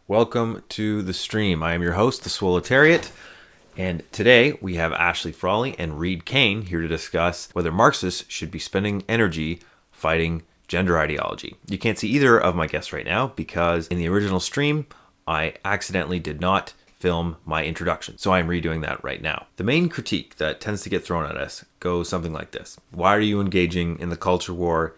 Welcome to the stream. I am your host, the Swoletariat, and today we have Ashley Frawley and Reid Kane here to discuss whether Marxists should be spending energy fighting gender ideology. You can't see either of my guests right now because in the original stream, I accidentally did not film my introduction, so I am redoing that right now. The main critique that tends to get thrown at us goes something like this. Why are you engaging in the culture war?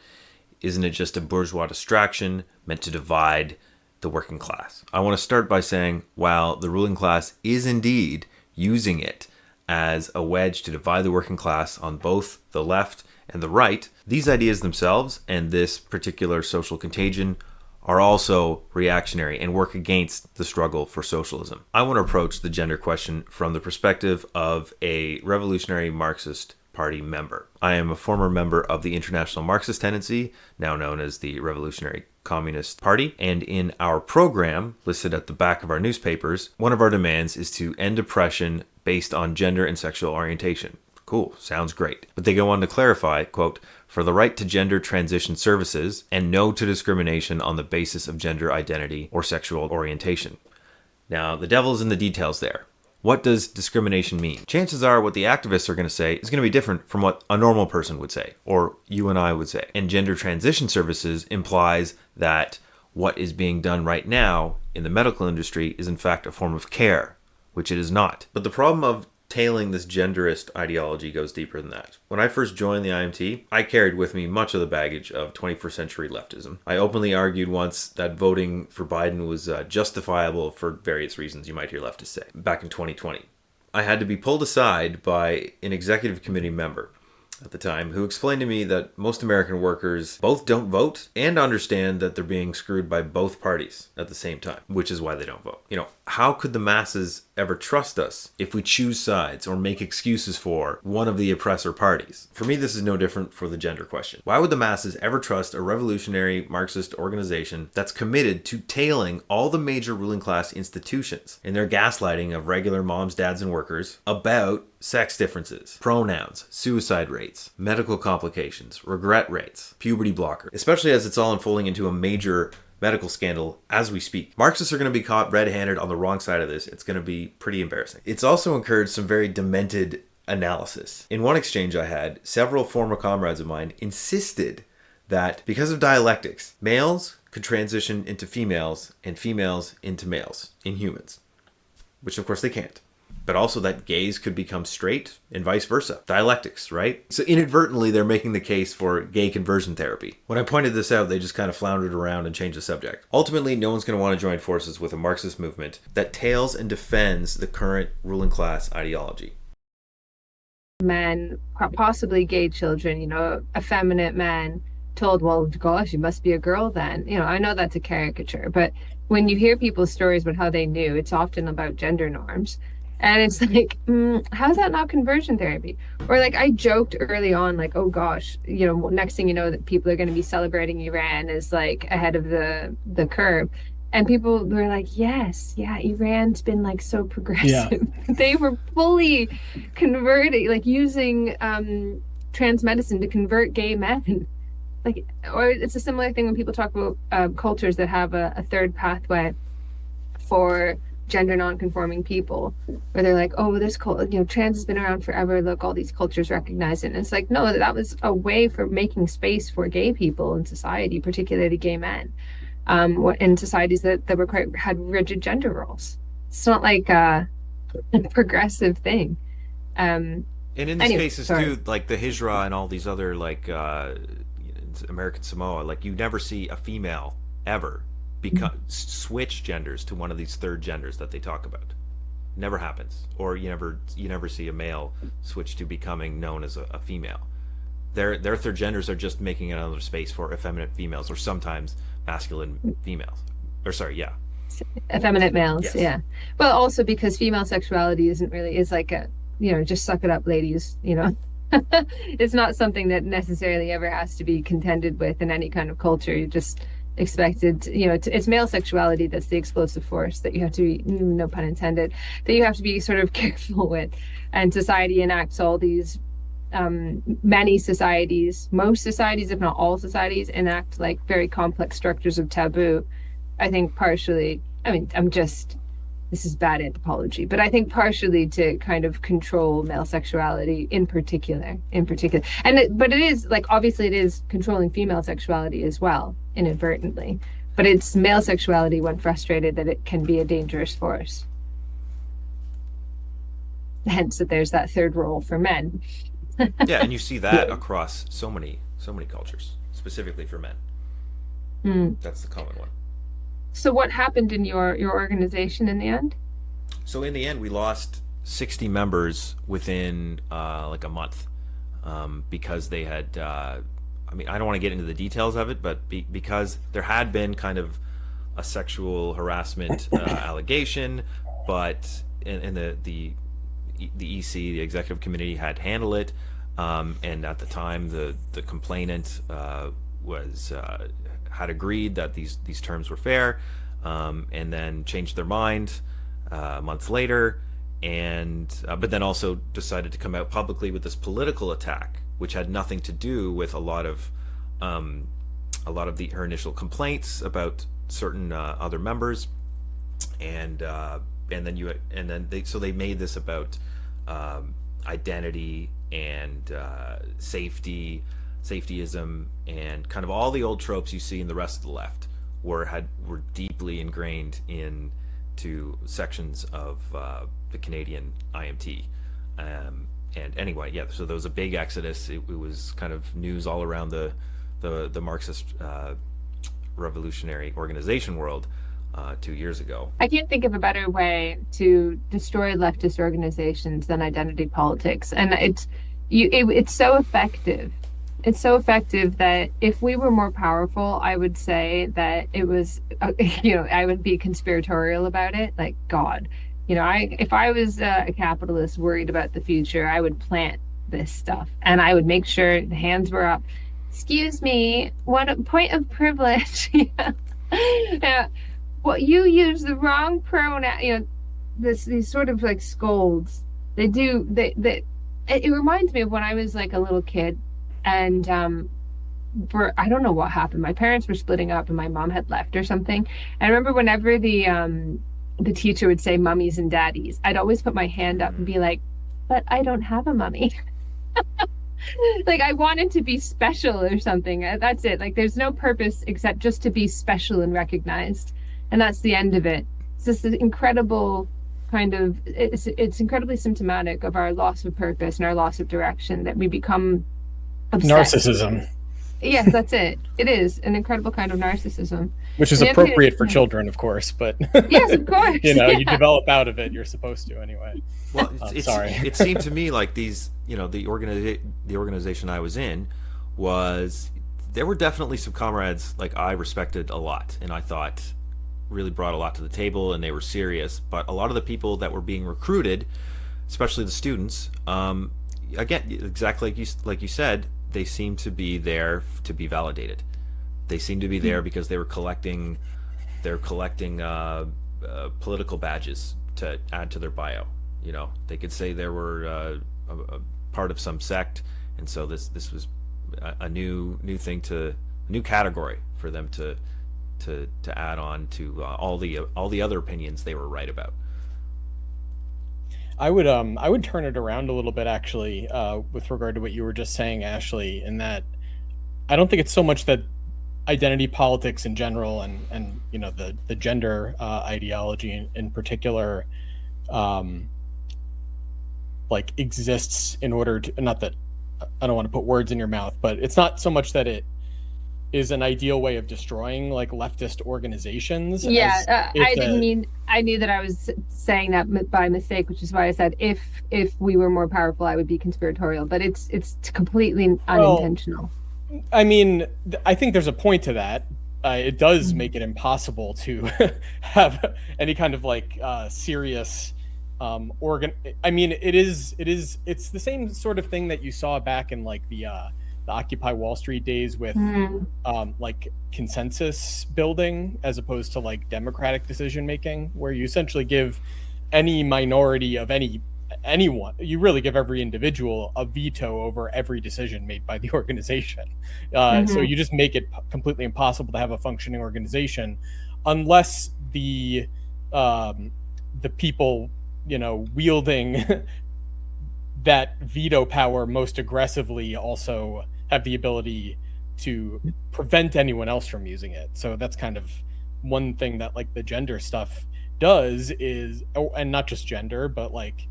Isn't it just a bourgeois distraction meant to divide the working class? I want to start by saying, while the ruling class is indeed using it as a wedge to divide the working class on both the left and the right, these ideas themselves and this particular social contagion are also reactionary and work against the struggle for socialism. I want to approach the gender question from the perspective of a revolutionary Marxist Party member. I am a former member of the International Marxist Tendency, now known as the Revolutionary Communist Party, and in our program, listed at the back of our newspapers, one of our demands is to end oppression based on gender and sexual orientation. Cool, sounds great. But they go on to clarify, quote, for the right to gender transition services and no to discrimination on the basis of gender identity or sexual orientation. Now, the devil's in the details there. What does discrimination mean? Chances are what the activists are going to say is going to be different from what a normal person would say, or you and I would say. And gender transition services implies that what is being done right now in the medical industry is in fact a form of care, which it is not. But the problem of tailing this genderist ideology goes deeper than that. When I first joined the IMT, I carried with me much of the baggage of 21st century leftism. I openly argued once that voting for Biden was justifiable for various reasons you might hear leftists say, back in 2020. I had to be pulled aside by an executive committee member at the time who explained to me that most American workers both don't vote and understand that they're being screwed by both parties at the same time, which is why they don't vote. You know, how could the masses ever trust us if we choose sides or make excuses for one of the oppressor parties? For me, this is no different for the gender question. Why would the masses ever trust a revolutionary Marxist organization that's committed to tailing all the major ruling class institutions in their gaslighting of regular moms, dads, and workers about sex differences, pronouns, suicide rates, medical complications, regret rates, puberty blocker, especially as it's all unfolding into a major medical scandal as we speak? Marxists are going to be caught red-handed on the wrong side of this. It's going to be pretty embarrassing. It's also encouraged some very demented analysis. In one exchange I had, several former comrades of mine insisted that because of dialectics, males could transition into females and females into males in humans, which of course they can't. But also that gays could become straight and vice versa. Dialectics, right? So inadvertently, they're making the case for gay conversion therapy. When I pointed this out, they just kind of floundered around and changed the subject. Ultimately, no one's going to want to join forces with a Marxist movement that tails and defends the current ruling class ideology. Men, possibly gay children, effeminate men told, well, gosh, you must be a girl then. I know that's a caricature, but when you hear people's stories about how they knew, it's often about gender norms. And it's like, how's that not conversion therapy? Or like I joked early on, like, oh gosh, next thing you know, that people are going to be celebrating Iran as like ahead of the curve. And people were like, yes, yeah, Iran's been like so progressive. Yeah. They were fully converting, like using trans medicine to convert gay men. Like, or it's a similar thing when people talk about cultures that have a third pathway for gender non-conforming people, where they're like, oh, this trans has been around forever, look, all these cultures recognize it. And it's like, no, that was a way for making space for gay people in society, particularly gay men, in societies that had rigid gender roles. It's not like a progressive thing. And in these cases too, like the Hijra and all these other like American Samoa, like you never see a female ever switch genders to one of these third genders that they talk about. Never happens. Or you never see a male switch to becoming known as a female. Their third genders are just making another space for effeminate females, or sometimes masculine females. Effeminate males. Yes. Yeah. Well, also because female sexuality is like a, just suck it up, ladies, It's not something that necessarily ever has to be contended with in any kind of culture. You just expected, it's male sexuality that's the explosive force that you have to be, no pun intended, that you have to be sort of careful with. And society enacts all these, most societies, if not all societies, enact like very complex structures of taboo, I think partially I mean, this is bad anthropology, but I think partially to kind of control male sexuality in particular. But it is like, obviously it is controlling female sexuality as well, inadvertently. But it's male sexuality when frustrated that it can be a dangerous force. Hence that there's that third role for men. Yeah, and you see that across so many cultures, specifically for men. That's the common one. So what happened in your organization in the end? So in the end, we lost 60 members within like a month, because they had. I mean, I don't want to get into the details of it, but because there had been kind of a sexual harassment allegation, but and the EC, the executive committee, had handled it, and at the time the complainant was had agreed that these terms were fair, and then changed their mind months later, and but then also decided to come out publicly with this political attack, which had nothing to do with a lot of her initial complaints about certain other members, and then they made this about identity and safetyism, and kind of all the old tropes you see in the rest of the left were deeply ingrained into sections of the Canadian IMT. And anyway, yeah, so there was a big exodus. It was kind of news all around the Marxist revolutionary organization world 2 years ago. I can't think of a better way to destroy leftist organizations than identity politics, and it's so effective. It's so effective that if we were more powerful, I would say that it was, I would be conspiratorial about it. Like, God, if I was a capitalist worried about the future, I would plant this stuff and I would make sure the hands were up. Excuse me, one point of privilege. Yeah. Well, you use the wrong pronoun. These sort of like scolds. It reminds me of when I was like a little kid. And I don't know what happened. My parents were splitting up and my mom had left or something. I remember whenever the teacher would say mummies and daddies, I'd always put my hand up and be like, but I don't have a mummy. Like, I wanted to be special or something. That's it. Like, there's no purpose except just to be special and recognized. And that's the end of it. It's this incredible kind of, it's incredibly symptomatic of our loss of purpose and our loss of direction, that we become obsessed. Narcissism. Yes, that's it. It is an incredible kind of narcissism. Which is appropriate for children, of course, but yes, of course. You develop out of it. You're supposed to anyway. Well, sorry. It seemed to me like these, the organization I was in there were definitely some comrades like I respected a lot, and I thought really brought a lot to the table, and they were serious. But a lot of the people that were being recruited, especially the students, again, exactly like you said, they seem to be there to be validated. They seem to be there because they're collecting political badges to add to their bio. They could say they were a part of some sect, and so this was a new thing, a new category for them to add on to all the other opinions they were right about. I would turn it around a little bit, actually, with regard to what you were just saying, Ashley, in that I don't think it's so much that identity politics in general and the gender ideology in particular like exists in order to, not that I don't want to put words in your mouth, but it's not so much that it is an ideal way of destroying like leftist organizations. Yeah, I knew that I was saying that by mistake, which is why I said if we were more powerful, I would be conspiratorial. But it's completely unintentional. Well, I mean, I think there's a point to that. It does make it impossible to have any kind of like serious I mean, it's the same sort of thing that you saw back in like the Occupy Wall Street days with like consensus building as opposed to democratic decision making, where you essentially give any minority of anyone, you really give every individual a veto over every decision made by the organization. So you just make it completely impossible to have a functioning organization unless the people, wielding that veto power most aggressively also have the ability to prevent anyone else from using it. So that's kind of one thing that like the gender stuff does is, and not just gender, but like,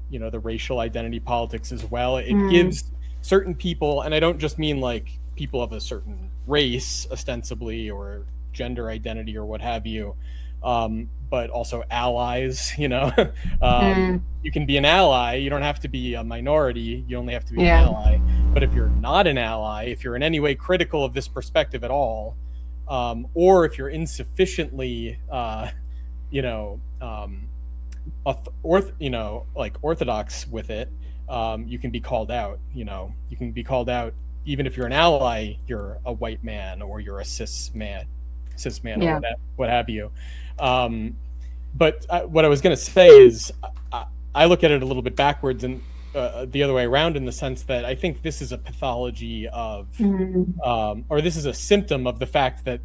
the racial identity politics as well. It gives certain people, and I don't just mean like people of a certain race ostensibly or gender identity or what have you, but also allies. You can be an ally. You don't have to be a minority. You only have to be an ally. But if you're not an ally, if you're in any way critical of this perspective at all, or if you're insufficiently, orthodox with it, you can be called out. You can be called out even if you're an ally. You're a white man or you're a cis man, or what have you. But what I was going to say is, I look at it a little bit backwards and the other way around, in the sense that I think this is a pathology of, or this is a symptom of the fact that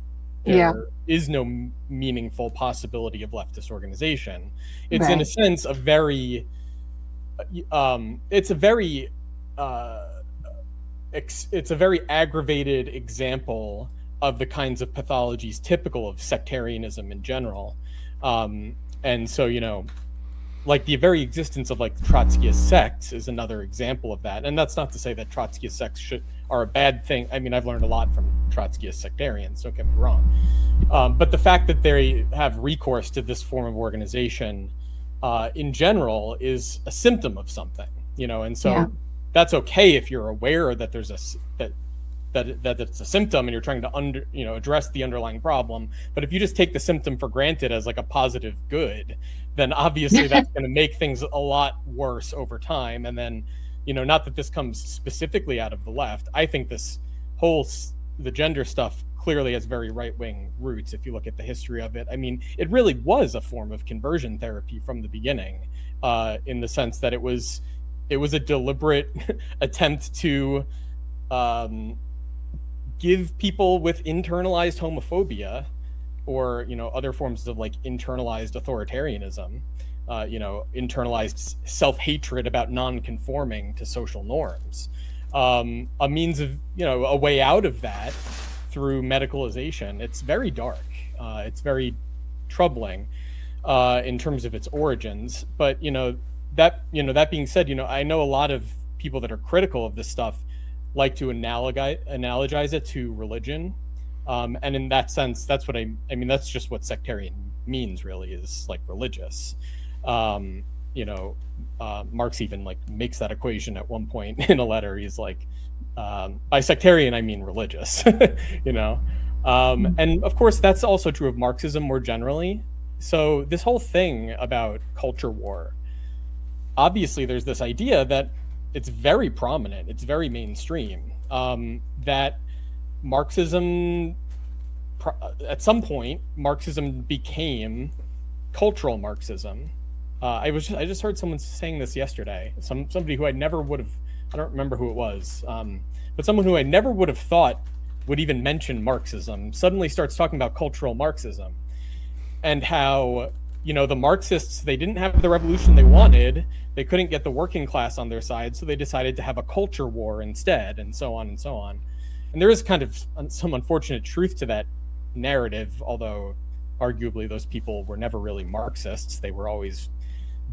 there is no meaningful possibility of leftist organization. It's in a sense a very, it's a very aggravated example of the kinds of pathologies typical of sectarianism in general. And so, like the very existence of like Trotskyist sects is another example of that. And that's not to say that Trotskyist sects are a bad thing. I mean, I've learned a lot from Trotskyist sectarians, don't get me wrong. But the fact that they have recourse to this form of organization in general is a symptom of something, and so that's okay if you're aware that there's that it's a symptom and you're trying to address the underlying problem. But if you just take the symptom for granted as like a positive good, then obviously that's going to make things a lot worse over time. And then, not that this comes specifically out of the left. I think the gender stuff clearly has very right-wing roots if you look at the history of it. I mean, it really was a form of conversion therapy from the beginning, in the sense that it was a deliberate attempt to give people with internalized homophobia or other forms of like internalized authoritarianism, internalized self-hatred about non-conforming to social norms, a means of a way out of that through medicalization. It's very dark, it's very troubling in terms of its origins. But that being said, I know a lot of people that are critical of this stuff like to analogize it to religion, and in that sense, that's what I mean. That's just what sectarian means, really, is like religious. Marx even like makes that equation at one point in a letter. He's like, by sectarian I mean religious, and of course that's also true of Marxism more generally. So this whole thing about culture war, obviously there's this idea that it's very prominent, it's very mainstream, that Marxism, at some point, Marxism became cultural Marxism. I just heard someone saying this yesterday. Somebody who I never would have, I don't remember who it was, but someone who I never would have thought would even mention Marxism suddenly starts talking about cultural Marxism, and how the Marxists, they didn't have the revolution they wanted. They couldn't get the working class on their side, so they decided to have a culture war instead, and so on and so on. And there is kind of some unfortunate truth to that narrative, although arguably those people were never really Marxists. They were always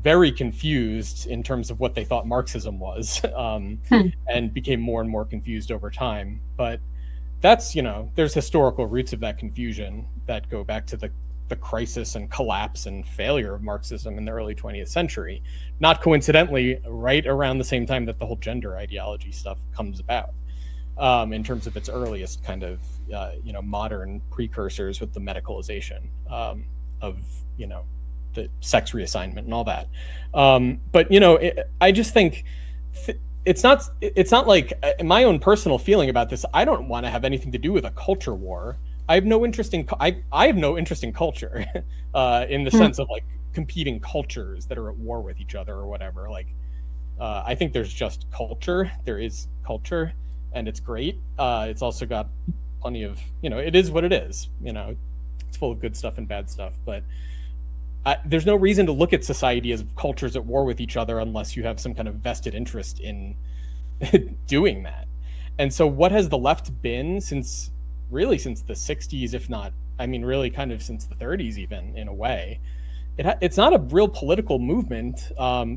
very confused in terms of what they thought Marxism was, and became more and more confused over time. But that's, there's historical roots of that confusion that go back to the crisis and collapse and failure of Marxism in the early 20th century, not coincidentally right around the same time that the whole gender ideology stuff comes about, in terms of its earliest kind of modern precursors with the medicalization of the sex reassignment and all that. But I just think it's not like, my own personal feeling about this, I don't want to have anything to do with a culture war. I have no interest in culture, in the sense of like competing cultures that are at war with each other or whatever. Like, I think there's just culture. There is culture, and it's great. It's also got plenty of, it is what it is. It's full of good stuff and bad stuff, but there's no reason to look at society as cultures at war with each other unless you have some kind of vested interest in doing that. And so what has the left been since the 60s, if not, I mean, really kind of since the 30s even, in a way? It's not a real political movement.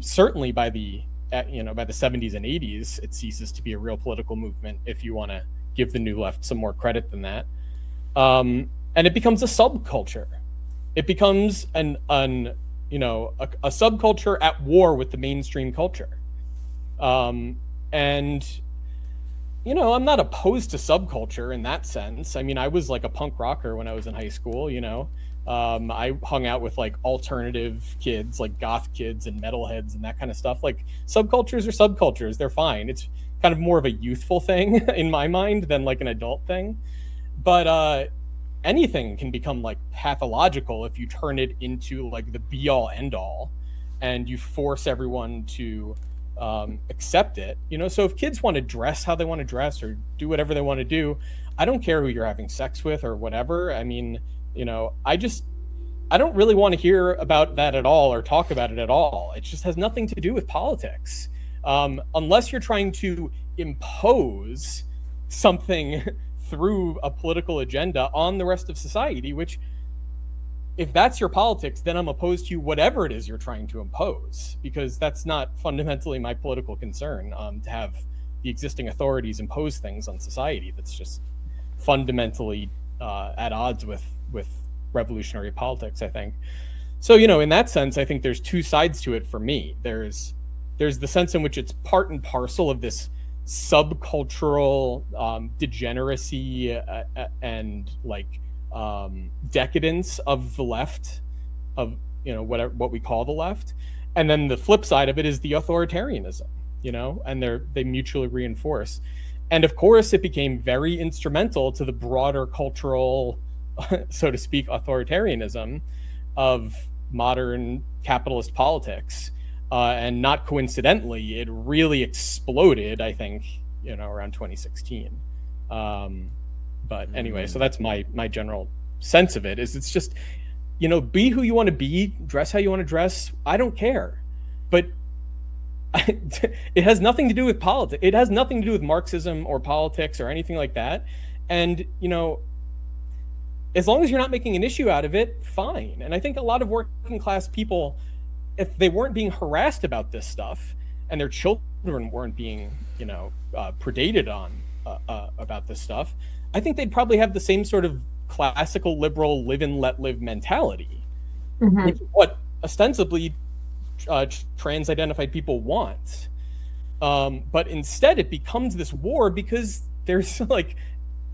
Certainly by the 70s and 80s, it ceases to be a real political movement, if you want to give the new left some more credit than that. And it becomes a subculture. It becomes a subculture at war with the mainstream culture. And I'm not opposed to subculture in that sense. I mean, I was like a punk rocker when I was in high school, I hung out with like alternative kids, like goth kids and metalheads and that kind of stuff. Like, subcultures are subcultures. They're fine. It's kind of more of a youthful thing in my mind than like an adult thing. But anything can become like pathological if you turn it into like the be all end all and you force everyone to accept it. So if kids want to dress how they want to dress or do whatever they want to do, I don't care who you're having sex with or whatever. I mean, I don't really want to hear about that at all or talk about it at all. It just has nothing to do with politics. Unless you're trying to impose something through a political agenda on the rest of society, which, if that's your politics, then I'm opposed to whatever it is you're trying to impose, because that's not fundamentally my political concern, to have the existing authorities impose things on society. That's just fundamentally at odds with revolutionary politics, I think. So, in that sense, I think there's two sides to it for me. There's the sense in which it's part and parcel of this subcultural degeneracy and like decadence of the left, of what we call the left. And then the flip side of it is the authoritarianism, and they mutually reinforce. And of course, it became very instrumental to the broader cultural, so to speak, authoritarianism of modern capitalist politics. And not coincidentally, it really exploded, I think, around 2016. But anyway, so that's my general sense of it. It's just, be who you want to be, dress how you want to dress. I don't care. But it has nothing to do with politics. It has nothing to do with Marxism or politics or anything like that. And, as long as you're not making an issue out of it, fine. And I think a lot of working class people, if they weren't being harassed about this stuff and their children weren't being, predated on about this stuff, I think they'd probably have the same sort of classical liberal live and let live mentality, which is what ostensibly trans-identified people want. But instead it becomes this war because there's like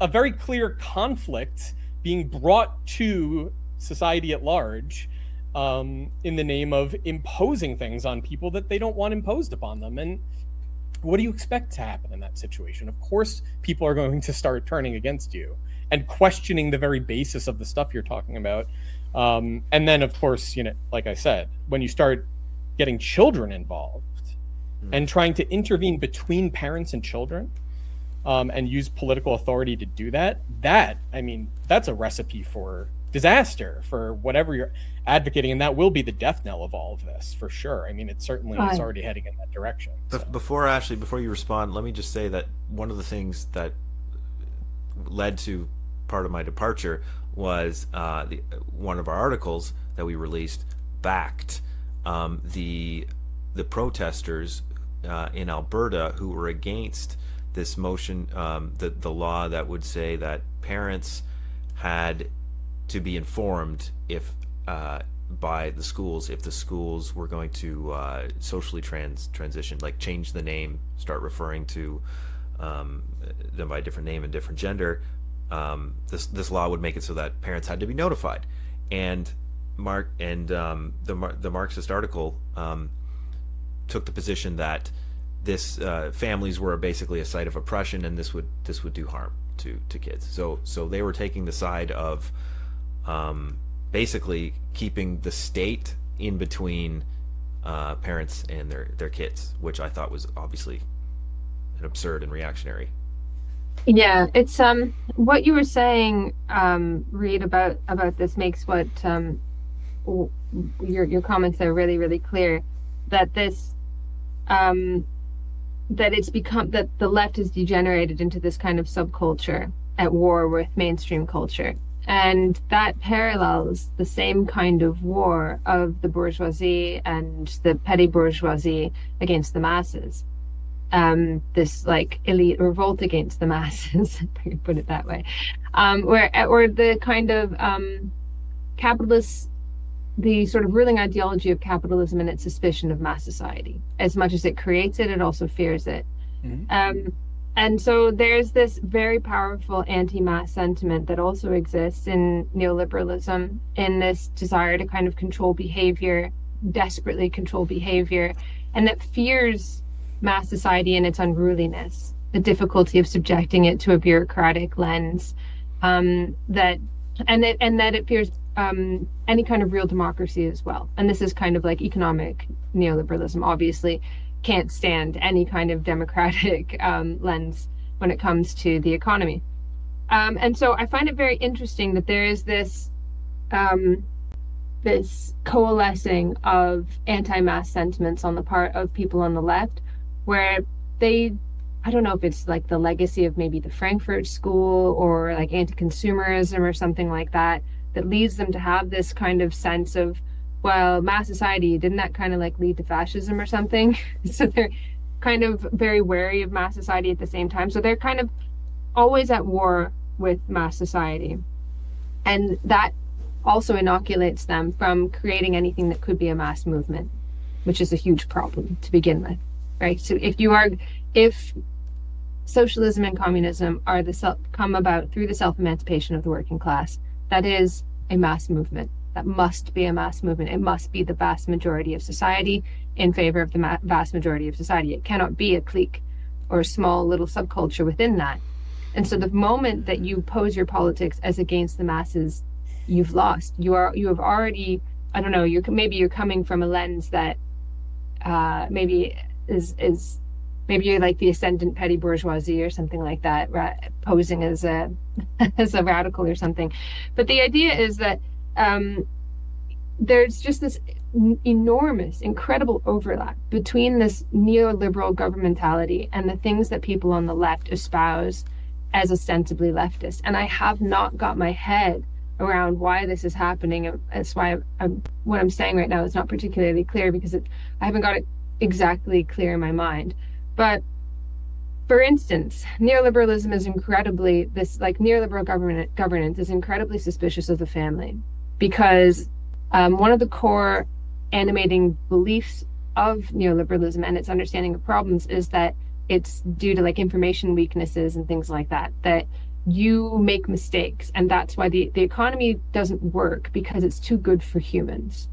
a very clear conflict being brought to society at large, in the name of imposing things on people that they don't want imposed upon them. And what do you expect to happen in that situation? Of course, people are going to start turning against you and questioning the very basis of the stuff you're talking about. And then, of course, like I said, when you start getting children involved and trying to intervene between parents and children, and use political authority to do that, that's a recipe for disaster, for whatever you're advocating, and that will be the death knell of all of this, for sure. I mean, it certainly is already heading in that direction. So. Before you respond, let me just say that one of the things that led to part of my departure was one of our articles that we released backed the protesters in Alberta who were against this motion, the law that would say that parents had to be informed by the schools if the schools were going to socially transition, like change the name, start referring to them by a different name and different gender. This law would make it so that parents had to be notified, and the Marxist article took the position that this families were basically a site of oppression, and this would do harm to kids. So they were taking the side of basically keeping the state in between parents and their kids, which I thought was obviously an absurd and reactionary Yeah, it's what you were saying, Reid, about this makes what w- your comments are really, really clear that this um that it's become that the left has degenerated into this kind of subculture at war with mainstream culture. And that parallels the same kind of war of the bourgeoisie and the petty bourgeoisie against the masses. This like elite revolt against the masses, if I can put it that way. Where or the kind of capitalist the sort of ruling ideology of capitalism and its suspicion of mass society. As much as it creates it, it also fears it. Mhm. And so there's this very powerful anti-mass sentiment that also exists in neoliberalism, in this desire to kind of control behavior, desperately control behavior, and that fears mass society and its unruliness, the difficulty of subjecting it to a bureaucratic lens, that and that it fears any kind of real democracy as well. And this is kind of like economic neoliberalism, obviously can't stand any kind of democratic lens when it comes to the economy. And so I find it very interesting that there is um, this coalescing of anti-mass sentiments on the part of people on the left, where they, I don't know if it's like the legacy of maybe the Frankfurt School or like anti-consumerism or something like that, that leads them to have this kind of sense of, well, mass society, didn't that kind of like lead to fascism or something? So they're kind of very wary of mass society at the same time. So they're kind of always at war with mass society. And that also inoculates them from creating anything that could be a mass movement, which is a huge problem to begin with, right? So if socialism and communism are come about through the self-emancipation of the working class, that is a mass movement. That must be a mass movement. It must be the vast majority of society in favor of the vast majority of society. It cannot be a clique or a small little subculture within that. And so the moment that you pose your politics as against the masses, you've lost. You have already, I don't know, maybe you're coming from a lens that maybe is maybe you're like the ascendant petty bourgeoisie or something like that, posing as a as a radical or something. But the idea is that there's just this enormous, incredible overlap between this neoliberal governmentality and the things that people on the left espouse as ostensibly leftist. And I have not got my head around why this is happening. That's why what I'm saying right now is not particularly clear, because I haven't got it exactly clear in my mind. But for instance, neoliberalism is neoliberal governance is incredibly suspicious of the family, because one of the core animating beliefs of neoliberalism and its understanding of problems is that it's due to like information weaknesses and things like that, that you make mistakes. And that's why the economy doesn't work, because it's too good for humans.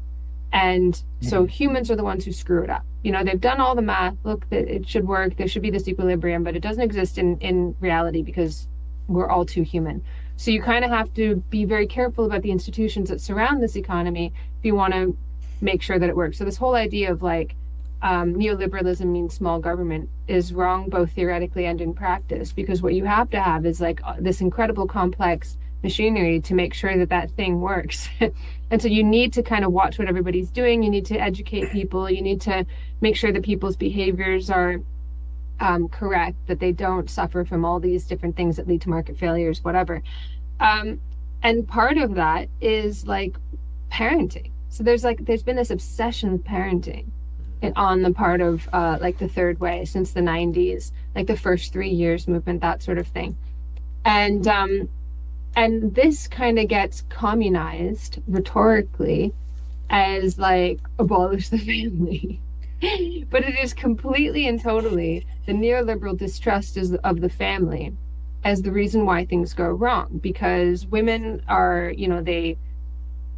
And so humans are the ones who screw it up. They've done all the math. Look, that it should work. There should be this equilibrium, but it doesn't exist in reality because we're all too human. So you kind of have to be very careful about the institutions that surround this economy if you want to make sure that it works. So this whole idea of like neoliberalism means small government is wrong, both theoretically and in practice, because what you have to have is like this incredible complex machinery to make sure that that thing works. And so you need to kind of watch what everybody's doing. You need to educate people. You need to make sure that people's behaviors are correct, that they don't suffer from all these different things that lead to market failures, whatever. And part of that is like parenting. So there's been this obsession with parenting on the part of like the third way since the 90s, like the first 3 years movement, that sort of thing. And this kind of gets communized rhetorically as like abolish the family. But it is completely and totally the neoliberal distrust of the family as the reason why things go wrong, because women are, they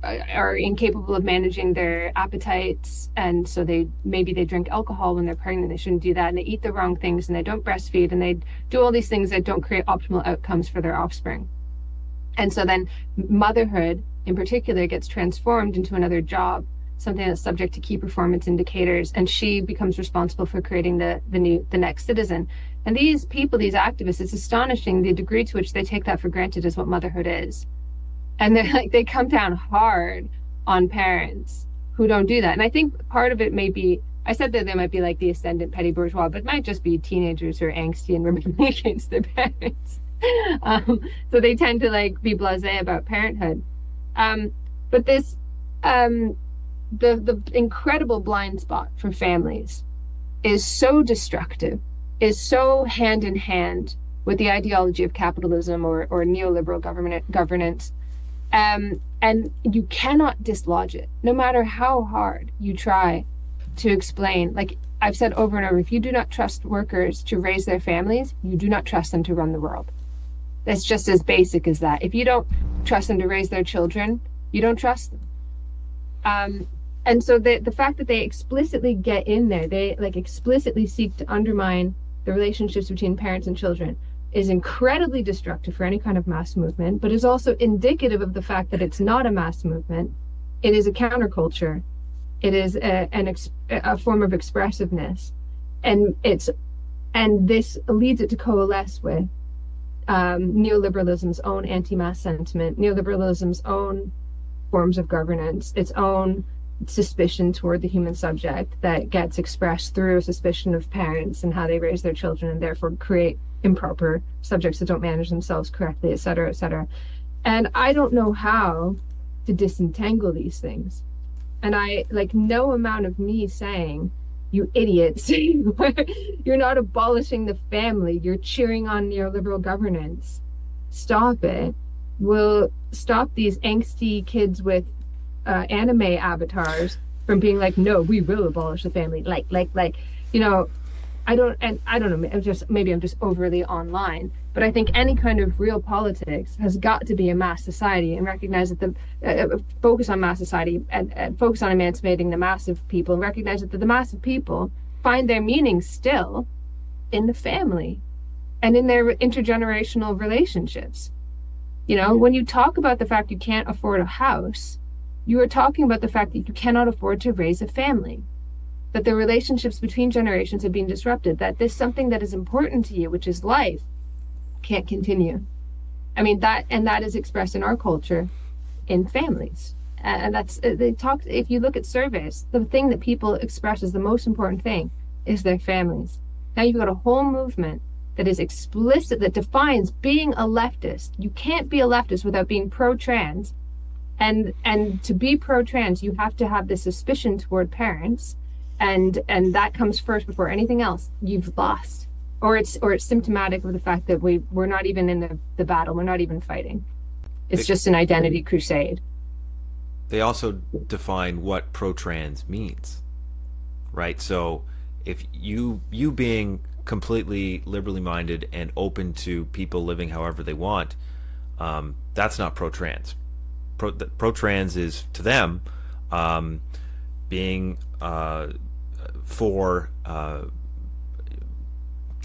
are incapable of managing their appetites, and so maybe they drink alcohol when they're pregnant. They shouldn't do that, and they eat the wrong things, and they don't breastfeed, and they do all these things that don't create optimal outcomes for their offspring. And so then motherhood in particular gets transformed into another job, something that's subject to key performance indicators, and she becomes responsible for creating the next citizen. And these people, these activists, it's astonishing the degree to which they take that for granted as what motherhood is. And they're like, they come down hard on parents who don't do that. And I think part of it may be, I said that they might be like the ascendant petty bourgeois, but it might just be teenagers who are angsty and rebelling against their parents. So they tend to like be blasé about parenthood. But this, the incredible blind spot for families is so destructive, is so hand in hand with the ideology of capitalism or neoliberal governance. And you cannot dislodge it, no matter how hard you try to explain. Like I've said over and over, if you do not trust workers to raise their families, you do not trust them to run the world. That's just as basic as that. If you don't trust them to raise their children, you don't trust them. And so the fact that they explicitly get in there, they like explicitly seek to undermine the relationships between parents and children, is incredibly destructive for any kind of mass movement, but is also indicative of the fact that it's not a mass movement. It is a counterculture. It is a form of expressiveness, and this leads it to coalesce with neoliberalism's own anti-mass sentiment, neoliberalism's own forms of governance, its own suspicion toward the human subject that gets expressed through a suspicion of parents and how they raise their children, and therefore create improper subjects that don't manage themselves correctly, et cetera, et cetera. And I don't know how to disentangle these things. And I like no amount of me saying, you idiots, you're not abolishing the family, you're cheering on neoliberal governance, stop it, will stop these angsty kids with anime avatars from being like, no, we will abolish the family. Like, you know, I don't know, maybe I'm just overly online, but I think any kind of real politics has got to be a mass society, and recognize that the focus on mass society and focus on emancipating the mass of people, and recognize that the mass of people find their meaning still in the family and in their intergenerational relationships. You know, when you talk about the fact you can't afford a house, you are talking about the fact that you cannot afford to raise a family, that the relationships between generations have been disrupted, that this something that is important to you, which is life, can't continue. I mean, that is expressed in our culture in families. And that's, if you look at surveys, the thing that people express as the most important thing is their families. Now you've got a whole movement that is explicit, that defines being a leftist. You can't be a leftist without being pro-trans. And to be pro-trans, you have to have this suspicion toward parents, and that comes first before anything else. You've lost, or it's symptomatic of the fact that we're not even in the battle. We're not even fighting. It's just an identity crusade. They also define what pro-trans means, right? So if you being completely liberally minded and open to people living however they want, that's not pro-trans. Pro-trans is, to them, being for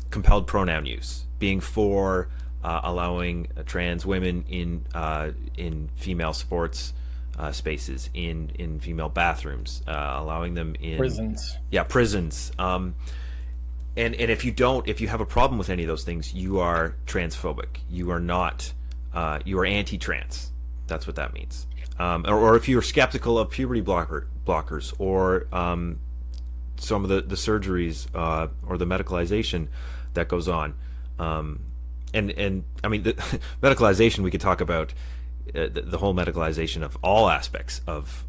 compelled pronoun use, being for allowing trans women in female sports spaces, in female bathrooms, allowing them in prisons. Yeah, prisons. And if you have a problem with any of those things, you are transphobic. You are not. You are anti-trans. That's what that means. Or if you're skeptical of puberty blockers, or some of the surgeries or the medicalization that goes on, and I mean the medicalization, we could talk about the whole medicalization of all aspects of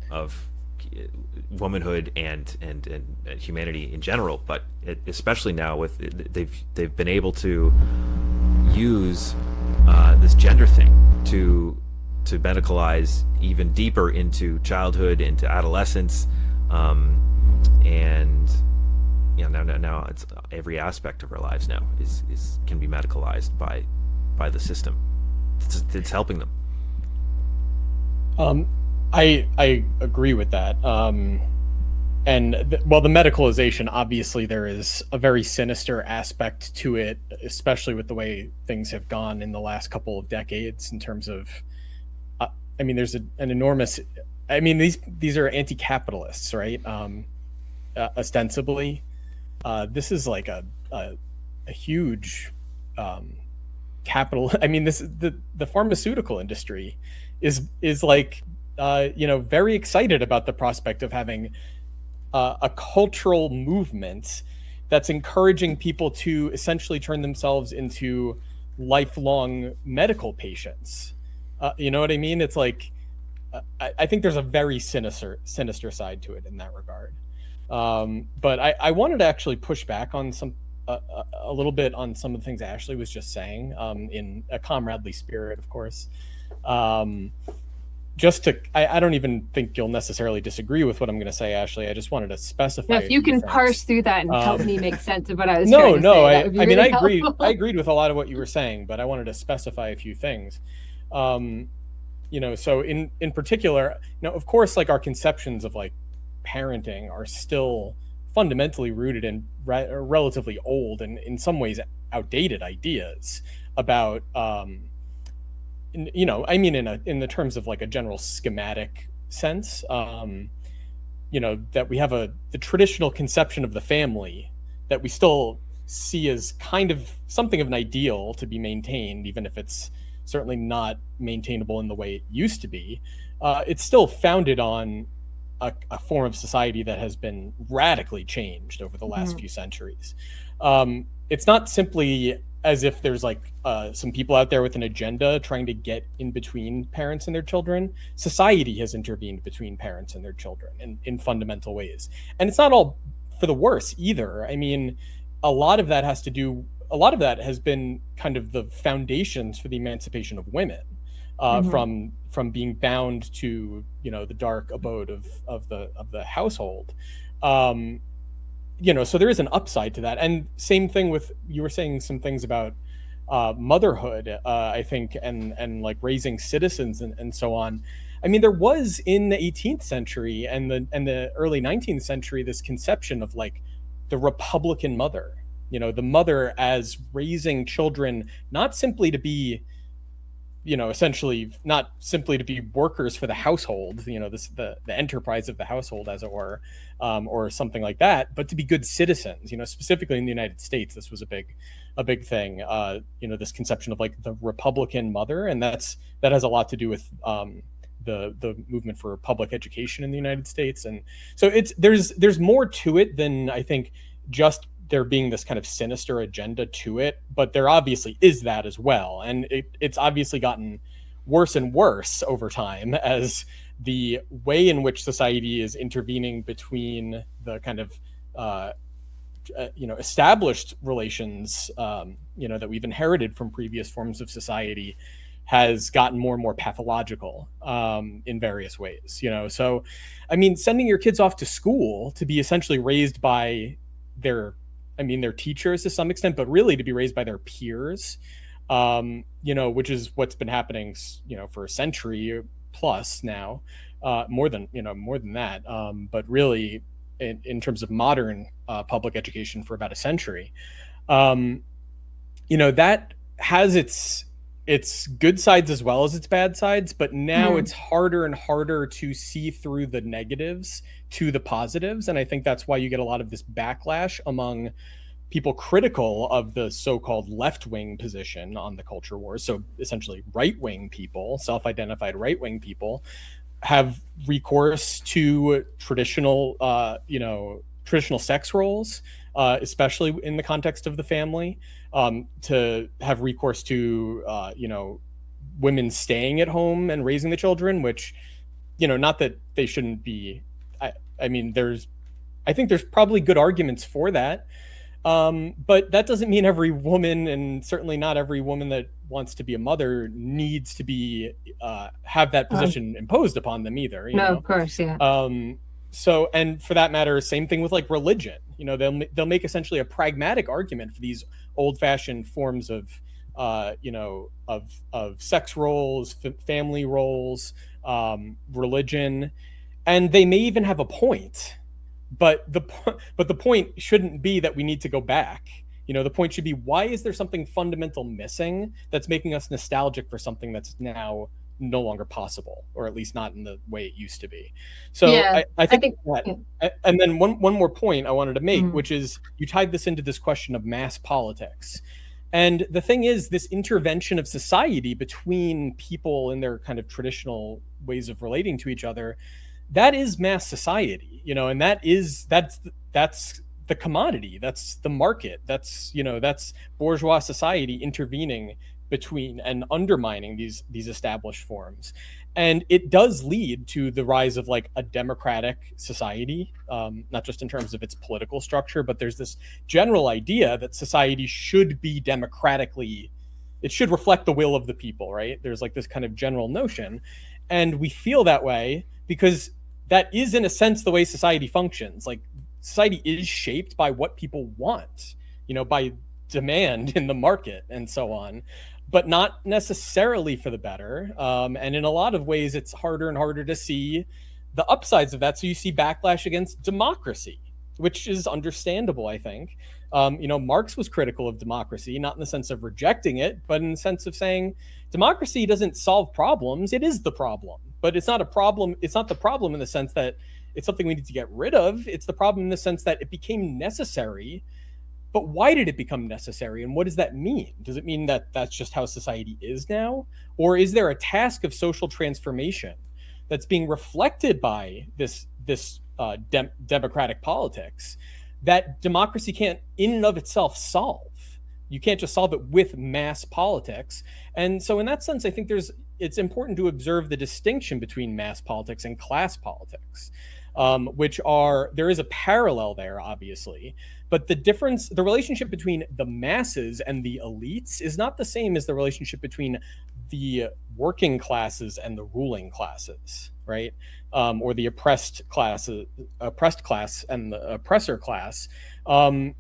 womanhood and humanity in general, but especially now with they've been able to use this gender thing to medicalize even deeper into childhood, into adolescence, and you know, now it's every aspect of our lives now can be medicalized by the system. It's helping them. I agree with that. And the medicalization, obviously there is a very sinister aspect to it, especially with the way things have gone in the last couple of decades in terms of, I mean, there's an enormous, I mean, these are anti-capitalists, right? Ostensibly, this is like a a huge capital. I mean, the pharmaceutical industry is like very excited about the prospect of having a cultural movement that's encouraging people to essentially turn themselves into lifelong medical patients. You know what I mean? It's like I think there's a very sinister side to it in that regard. But I wanted to actually push back on a little bit on some of the things Ashley was just saying, in a comradely spirit, of course. I don't even think you'll necessarily disagree with what I'm going to say, Ashley. I just wanted to specify. Now, if you can parse through that and help me make sense of what I was trying to say. I mean, really I agreed with a lot of what you were saying, but I wanted to specify a few things. So in particular, of course, like our conceptions of like parenting are still fundamentally rooted in relatively old and in some ways outdated ideas about in the terms of like a general schematic sense, that we have the traditional conception of the family that we still see as kind of something of an ideal to be maintained, even if it's certainly not maintainable in the way it used to be. It's still founded on a form of society that has been radically changed over the last few centuries. It's not simply as if there's like some people out there with an agenda trying to get in between parents and their children. Society has intervened between parents and their children in fundamental ways. And it's not all for the worse either. I mean, a lot of that has been kind of the foundations for the emancipation of women, from being bound to the dark abode of the household. So there is an upside to that. And same thing with, you were saying some things about motherhood, I think, and like raising citizens and so on. I mean, there was in the 18th century and the early 19th century this conception of like the Republican mother, the mother as raising children, not simply to be, essentially not simply to be workers for the household, the enterprise of the household, as it were, or something like that, but to be good citizens. Specifically in the United States, this was a big thing. This conception of like the Republican mother, and that has a lot to do with the movement for public education in the United States. And so there's more to it than I think just there being this kind of sinister agenda to it, but there obviously is that as well. And it's obviously gotten worse and worse over time as the way in which society is intervening between the kind of, established relations, that we've inherited from previous forms of society has gotten more and more pathological in various ways. So, I mean, sending your kids off to school to be essentially raised by their teachers to some extent, but really to be raised by their peers, which is what's been happening, for a century plus now, more than that. But really in terms of modern public education for about a century, that has its good sides as well as its bad sides, but now it's harder and harder to see through the negatives to the positives. And I think that's why you get a lot of this backlash among people critical of the so-called left-wing position on the culture wars. So essentially right-wing people, self-identified right-wing people, have recourse to traditional sex roles, especially in the context of the family, to have recourse to, women staying at home and raising the children, which, not that they shouldn't be. I think there's probably good arguments for that. But that doesn't mean every woman, and certainly not every woman that wants to be a mother, needs to be have that position imposed upon them either. Of course, yeah. So, and for that matter, same thing with like religion. They'll make essentially a pragmatic argument for these old-fashioned forms of sex roles, family roles, religion, and they may even have a point. But the point shouldn't be that we need to go back. The point should be, why is there something fundamental missing that's making us nostalgic for something that's now no longer possible, or at least not in the way it used to be. So Yeah, I think yeah. that, and then one more point I wanted to make, which is you tied this into this question of mass politics. And the thing is, this intervention of society between people in their kind of traditional ways of relating to each other, that is mass society, and that's the commodity, that's the market, that's bourgeois society intervening between and undermining these established forms. And it does lead to the rise of like a democratic society, not just in terms of its political structure, but there's this general idea that society should be democratically, it should reflect the will of the people, right? There's like this kind of general notion. And we feel that way because that is, in a sense, the way society functions. Like, society is shaped by what people want, by demand in the market and so on, but not necessarily for the better. And in a lot of ways, it's harder and harder to see the upsides of that. So you see backlash against democracy, which is understandable, I think. Marx was critical of democracy, not in the sense of rejecting it, but in the sense of saying democracy doesn't solve problems. It is the problem, but it's not a problem. It's not the problem in the sense that it's something we need to get rid of. It's the problem in the sense that it became necessary. But why did it become necessary? And what does that mean? Does it mean that that's just how society is now? Or is there a task of social transformation that's being reflected by this democratic politics that democracy can't in and of itself solve? You can't just solve it with mass politics. And so in that sense, I think it's important to observe the distinction between mass politics and class politics, there is a parallel there, obviously, but the relationship between the masses and the elites is not the same as the relationship between the working classes and the ruling classes, right? Or the oppressed class and the oppressor class. And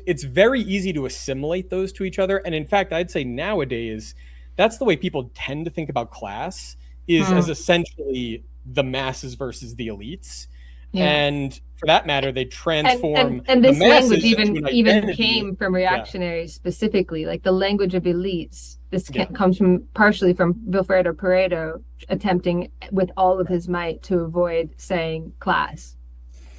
it's very easy to assimilate those to each other. And in fact, I'd say nowadays, that's the way people tend to think about class, is as essentially the masses versus the elites. Yeah. And for that matter, they transform and this language even identity. Came from reactionaries specifically, like the language of elites. This comes partially from Vilfredo Pareto attempting with all of his might to avoid saying class,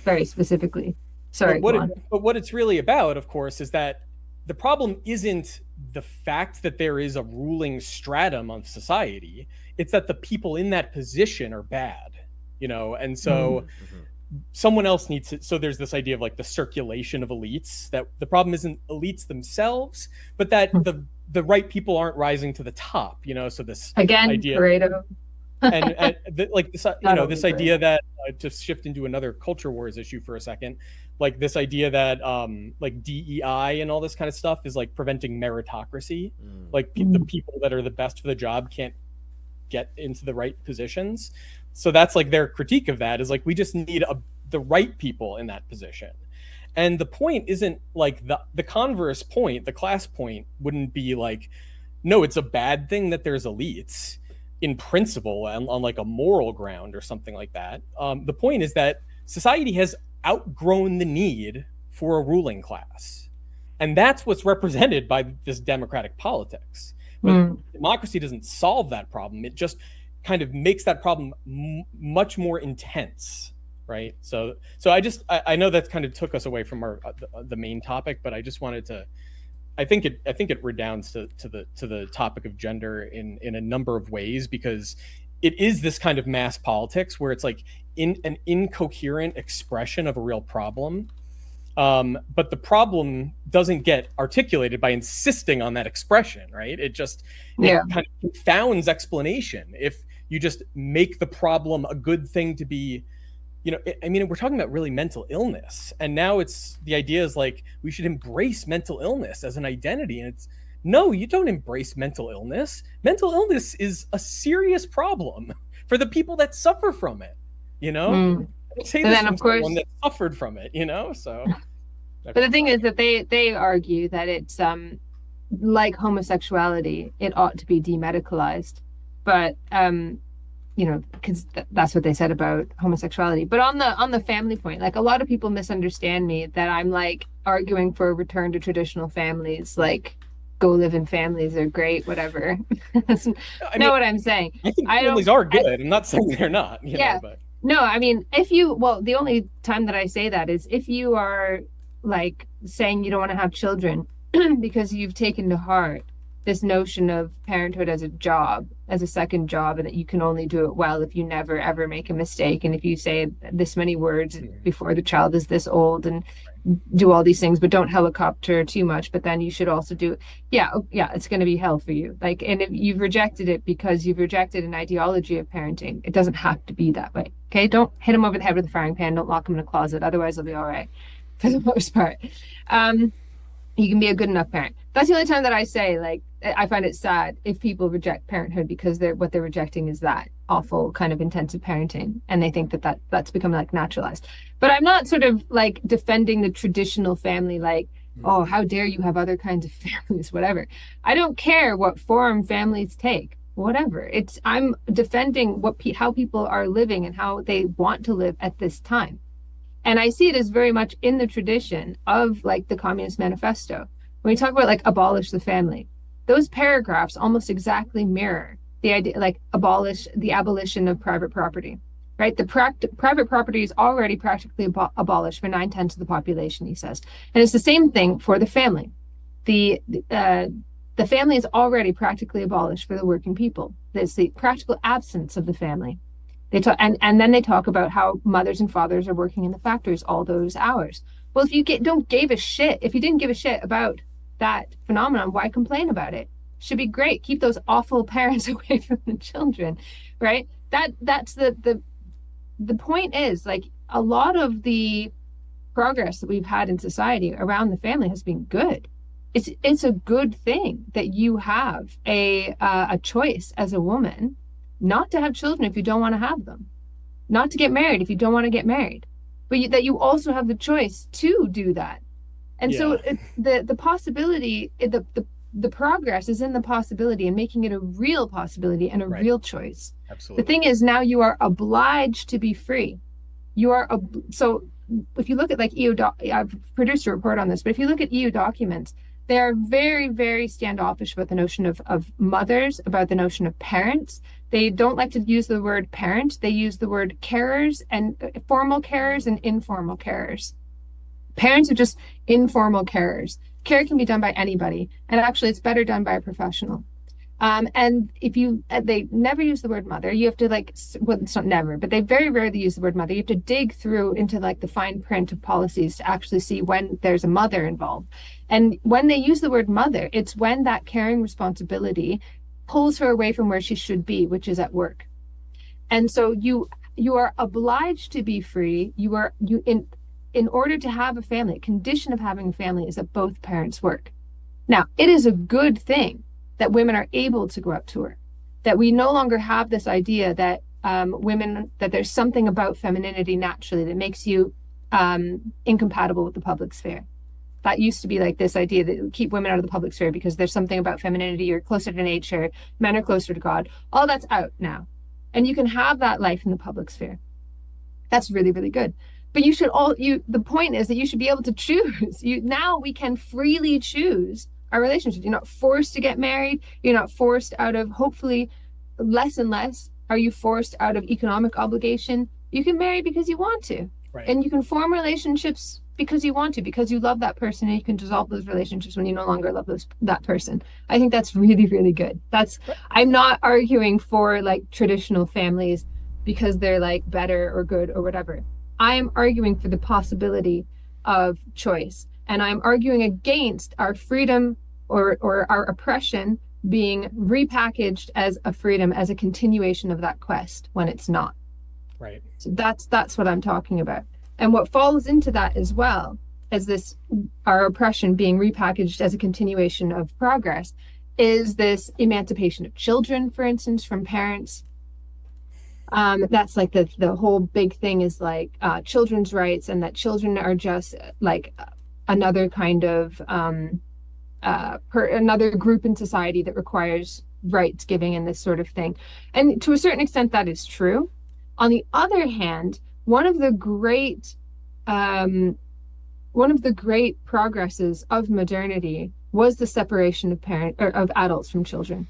very specifically. Sorry. But what it's really about, of course, is that the problem isn't the fact that there is a ruling stratum of society. It's that the people in that position are bad, and so someone else needs to. So there's this idea of like the circulation of elites, that the problem isn't elites themselves, but that the right people aren't rising to the top, so this idea, Pareto. This idea that to shift into another culture wars issue for a second, like this idea that like DEI and all this kind of stuff is like preventing meritocracy. Like the people that are the best for the job can't get into the right positions. So that's like their critique of that, is like, we just need the right people in that position. And the point isn't like the converse point, the class point wouldn't be like, no, it's a bad thing that there's elites in principle on like a moral ground or something like that. The point is that society has outgrown the need for a ruling class. And that's what's represented by this democratic politics. But democracy doesn't solve that problem. It just kind of makes that problem much more intense, right? So I know that kind of took us away from the main topic, but I just wanted to. I think it redounds to the topic of gender in a number of ways, because it is this kind of mass politics where it's like an incoherent expression of a real problem. But the problem doesn't get articulated by insisting on that expression, right? It kind of confounds explanation if you just make the problem a good thing to be. We're talking about really mental illness, and now the idea is like we should embrace mental illness as an identity, and it's no, you don't embrace mental illness. Mental illness is a serious problem for the people that suffer from it. I say this from someone that suffered from it. So. But the thing is that they argue that it's like homosexuality, it ought to be demedicalized, but because that's what they said about homosexuality. But on the family point, like a lot of people misunderstand me that I'm like arguing for a return to traditional families, like go live in families, they're great, whatever. I Know mean, what I'm saying? I think I families don't. are good. I'm not saying they're not, Yeah. but No, I mean, if you, well, the only time that I say that is if you are like saying you don't want to have children because you've taken to heart this notion of parenthood as a job, as a second job, and that you can only do it well if you never ever make a mistake. And if you say this many words before the child is this old and do all these things, but don't helicopter too much, but then you should also do, yeah, it's going to be hell for you. Like, and if you've rejected it because you've rejected an ideology of parenting, it doesn't have to be that way. Okay. Don't hit him over the head with a frying pan. Don't lock him in a closet. Otherwise, he'll be all right for the most part. You can be a good enough parent. That's the only time that I say, like, I find it sad if people reject parenthood because what they're rejecting is that awful kind of intensive parenting, and they think that's become like naturalized. But I'm not sort of like defending the traditional family, like, oh, how dare you have other kinds of families, whatever. I don't care what form families take, whatever. I'm defending how people are living and how they want to live at this time. And I see it as very much in the tradition of like the Communist Manifesto. When we talk about like abolish the family, those paragraphs almost exactly mirror the idea, like the abolition of private property, right? The private property is already practically abolished for 9/10 of the population, he says. And it's the same thing for the family. The family is already practically abolished for the working people. There's the practical absence of the family. They talk, and then they talk about how mothers and fathers are working in the factories all those hours. Well, if you if you didn't give a shit about that phenomenon, why complain about it? Should be great. Keep those awful parents away from the children, right? That's the point is, like, a lot of the progress that we've had in society around the family has been good. It's a good thing that you have a choice as a woman not to have children if you don't want to have them, not to get married if you don't want to get married, but that you also have the choice to do that. And so the possibility, the progress is in the possibility and making it a real possibility and a real choice. Absolutely. The thing is, now you are obliged to be free. So if you look at like I've produced a report on this, but if you look at EU documents, they are very, very standoffish about the notion of mothers, about the notion of parents. They don't like to use the word parent. They use the word carers, and formal carers and informal carers. Parents are just informal carers. Care can be done by anybody. And actually, it's better done by a professional. And they never use the word mother. You have to it's not never, but they very rarely use the word mother. You have to dig through into like the fine print of policies to actually see when there's a mother involved. And when they use the word mother, it's when that caring responsibility pulls her away from where she should be, which is at work. And so you are obliged to be free. In order to have a family, a condition of having a family is that both parents work. Now, it is a good thing that women are able to go out to work, that we no longer have this idea that that there's something about femininity naturally that makes you incompatible with the public sphere. That used to be like this idea that would keep women out of the public sphere because there's something about femininity, you're closer to nature, men are closer to God. All that's out now. And you can have that life in the public sphere. That's really, really good. But the point is that you should be able to choose. Now we can freely choose our relationships. You're not forced to get married. You're not forced out of, hopefully, less and less are you forced out of economic obligation. You can marry because you want to. Right. And you can form relationships because you want to, because you love that person, and you can dissolve those relationships when you no longer love that person. I think that's really, really good. I'm not arguing for like traditional families because they're like better or good or whatever. I am arguing for the possibility of choice. And I'm arguing against our freedom or our oppression being repackaged as a freedom, as a continuation of that quest when it's not. Right. So that's what I'm talking about. And what falls into that as well as our oppression being repackaged as a continuation of progress is this emancipation of children, for instance, from parents. That's like the whole big thing is like children's rights, and that children are just like another kind of another group in society that requires rights giving and this sort of thing. And to a certain extent, that is true. On the other hand, one of the great progresses of modernity was the separation of of adults from children.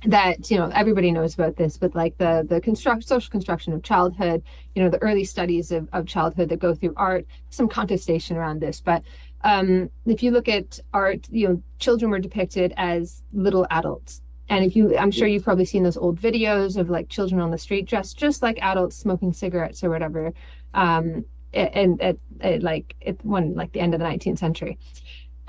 That, everybody knows about this, but like the social construction of childhood, the early studies of childhood that go through art, some contestation around this, but if you look at art, children were depicted as little adults. And I'm sure you've probably seen those old videos of like children on the street dressed just like adults smoking cigarettes or whatever, and at the end of the 19th century.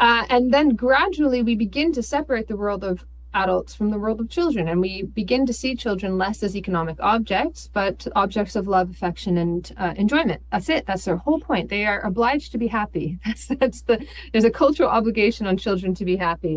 And then gradually we begin to separate the world of adults from the world of children, and we begin to see children less as economic objects, but objects of love, affection, and enjoyment. That's it. That's their whole point. They are obliged to be happy. There's a cultural obligation on children to be happy.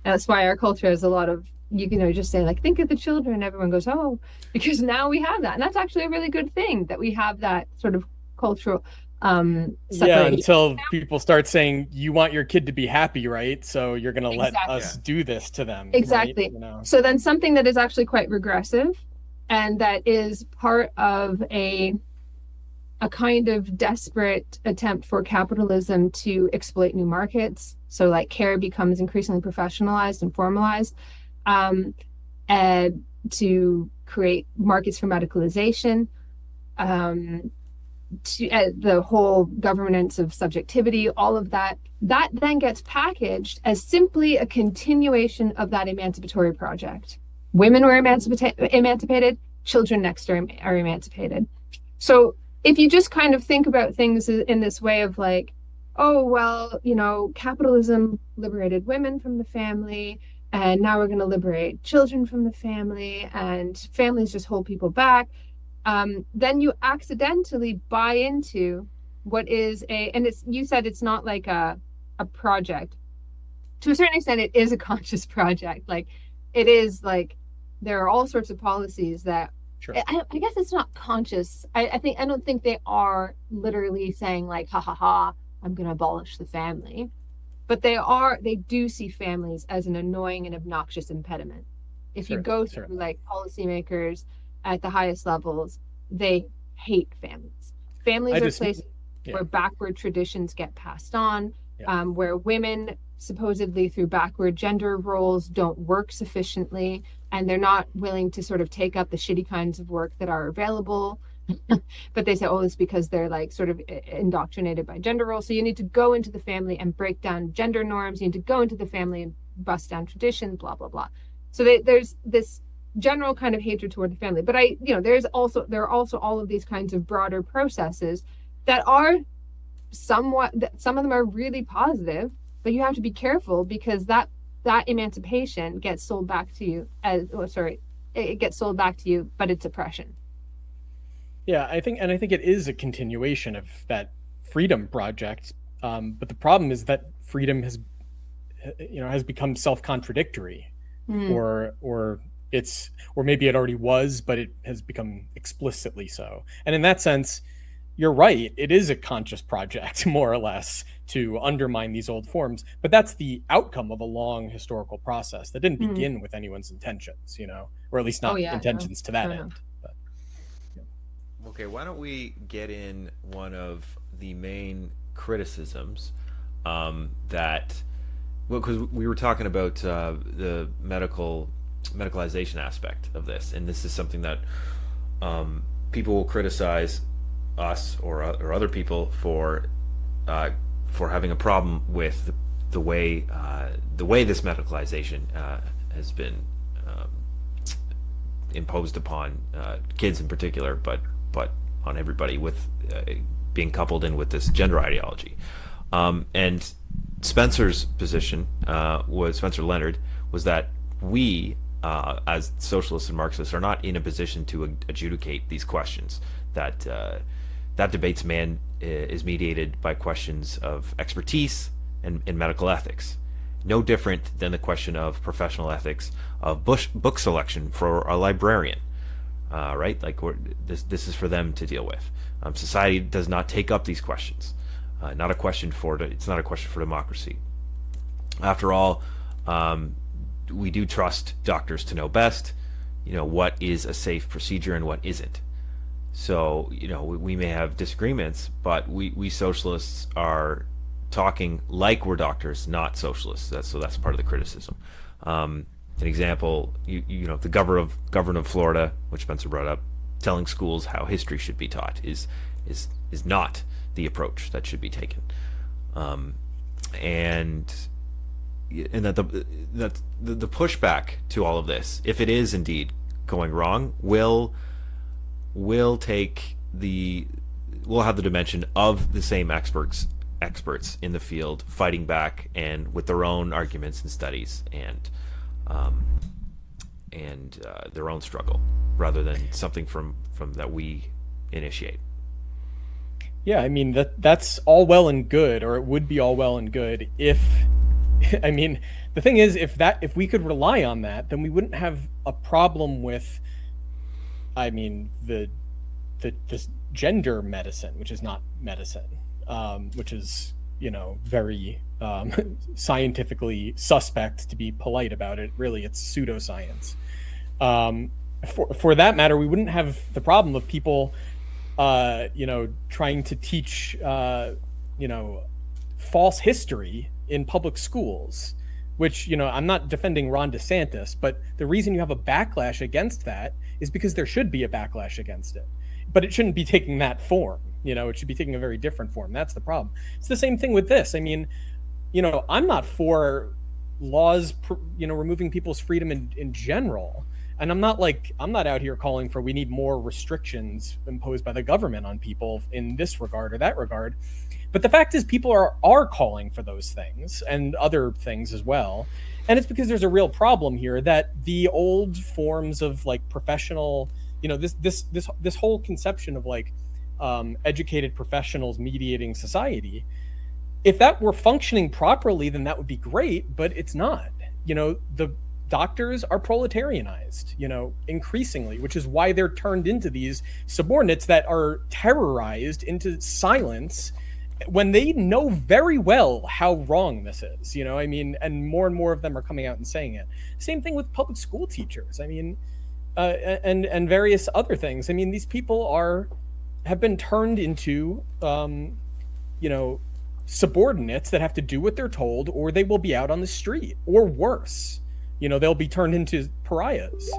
And that's why our culture has a lot of, just say like, think of the children, and everyone goes, oh, because now we have that. And that's actually a really good thing that we have that sort of cultural separation. Until people start saying you want your kid to be happy, right? So you're going to let us do this to them. Exactly. Right? So then something that is actually quite regressive and that is part of a kind of desperate attempt for capitalism to exploit new markets. So like care becomes increasingly professionalized and formalized, and to create markets for medicalization, to the whole governance of subjectivity, all of that then gets packaged as simply a continuation of that emancipatory project. Women were emancipated, children next are emancipated. So if you just kind of think about things in this way of like, oh, well, capitalism liberated women from the family, and now we're going to liberate children from the family, and families just hold people back. Then you accidentally buy into what is you said it's not like a project. To a certain extent, it is a conscious project. Like it is like there are all sorts of policies that I guess it's not conscious. I don't think they are literally saying like, ha ha ha, I'm going to abolish the family, but they do see families as an annoying and obnoxious impediment. If you go through like policymakers at the highest levels, they hate families. Families are places where backward traditions get passed on, where women supposedly through backward gender roles don't work sufficiently, and they're not willing to sort of take up the shitty kinds of work that are available. But they say, oh, it's because they're like sort of indoctrinated by gender roles. So you need to go into the family and break down gender norms. You need to go into the family and bust down traditions, blah, blah, blah. So there's this general kind of hatred toward the family. But there are also all of these kinds of broader processes that are some of them are really positive, but you have to be careful because that emancipation gets sold back to you it gets sold back to you, but it's oppression. Yeah, I think it is a continuation of that freedom project. But the problem is that freedom has become self-contradictory, or maybe it already was, but it has become explicitly so. And in that sense, you're right. It is a conscious project, more or less, to undermine these old forms. But that's the outcome of a long historical process that didn't begin with anyone's intentions, or at least not intentions to that end. But, Okay, why don't we get in one of the main criticisms because we were talking about the medicalization aspect of this, and this is something that people will criticize us or other people for having a problem with the way this medicalization has been imposed upon kids in particular, but on everybody, with being coupled in with this gender ideology. And Spencer's position Spencer Leonard was that we, as socialists and Marxists, are not in a position to adjudicate these questions. That debate's is mediated by questions of expertise and medical ethics. No different than the question of professional ethics of book selection for a librarian. Right? Like this is for them to deal with. Society does not take up these questions. It's not a question for democracy. After all, we do trust doctors to know best, what is a safe procedure and what isn't. So, we may have disagreements, but we socialists are talking like we're doctors, not socialists. That's part of the criticism. An example, you know, the governor of Florida, which Spencer brought up, telling schools how history should be taught is not the approach that should be taken. And that the pushback to all of this, if it is indeed going wrong, will have the dimension of the same experts in the field fighting back and with their own arguments and studies and their own struggle, rather than something from that we initiate. Yeah, I mean, that's all well and good, or it would be all well and good if, I mean, the thing is, if we could rely on that, then we wouldn't have a problem with, I mean, this gender medicine, which is not medicine, which is, you know, very scientifically suspect, to be polite about it. Really, it's pseudoscience. For that matter, we wouldn't have the problem of people, you know, trying to teach, you know, false history in public schools, which, you know, I'm not defending Ron DeSantis, but the reason you have a backlash against that is because there should be a backlash against it. But it shouldn't be taking that form, you know, it should be taking a very different form. That's the problem. It's the same thing with this. I mean, you know, I'm not for laws, you know, removing people's freedom in general. And I'm not out here calling for we need more restrictions imposed by the government on people in this regard or that regard. But the fact is, people are calling for those things and other things as well. And it's because there's a real problem here that the old forms of like professional, you know, this whole conception of like educated professionals mediating society, if that were functioning properly, then that would be great, but it's not. You know, the doctors are proletarianized, you know, increasingly, which is why they're turned into these subordinates that are terrorized into silence when they know very well how wrong this is, you know, I mean, and more of them are coming out and saying it. Same thing with public school teachers. I mean, and various other things. I mean, these people have been turned into, you know, subordinates that have to do what they're told, or they will be out on the street, or worse, you know, they'll be turned into pariahs.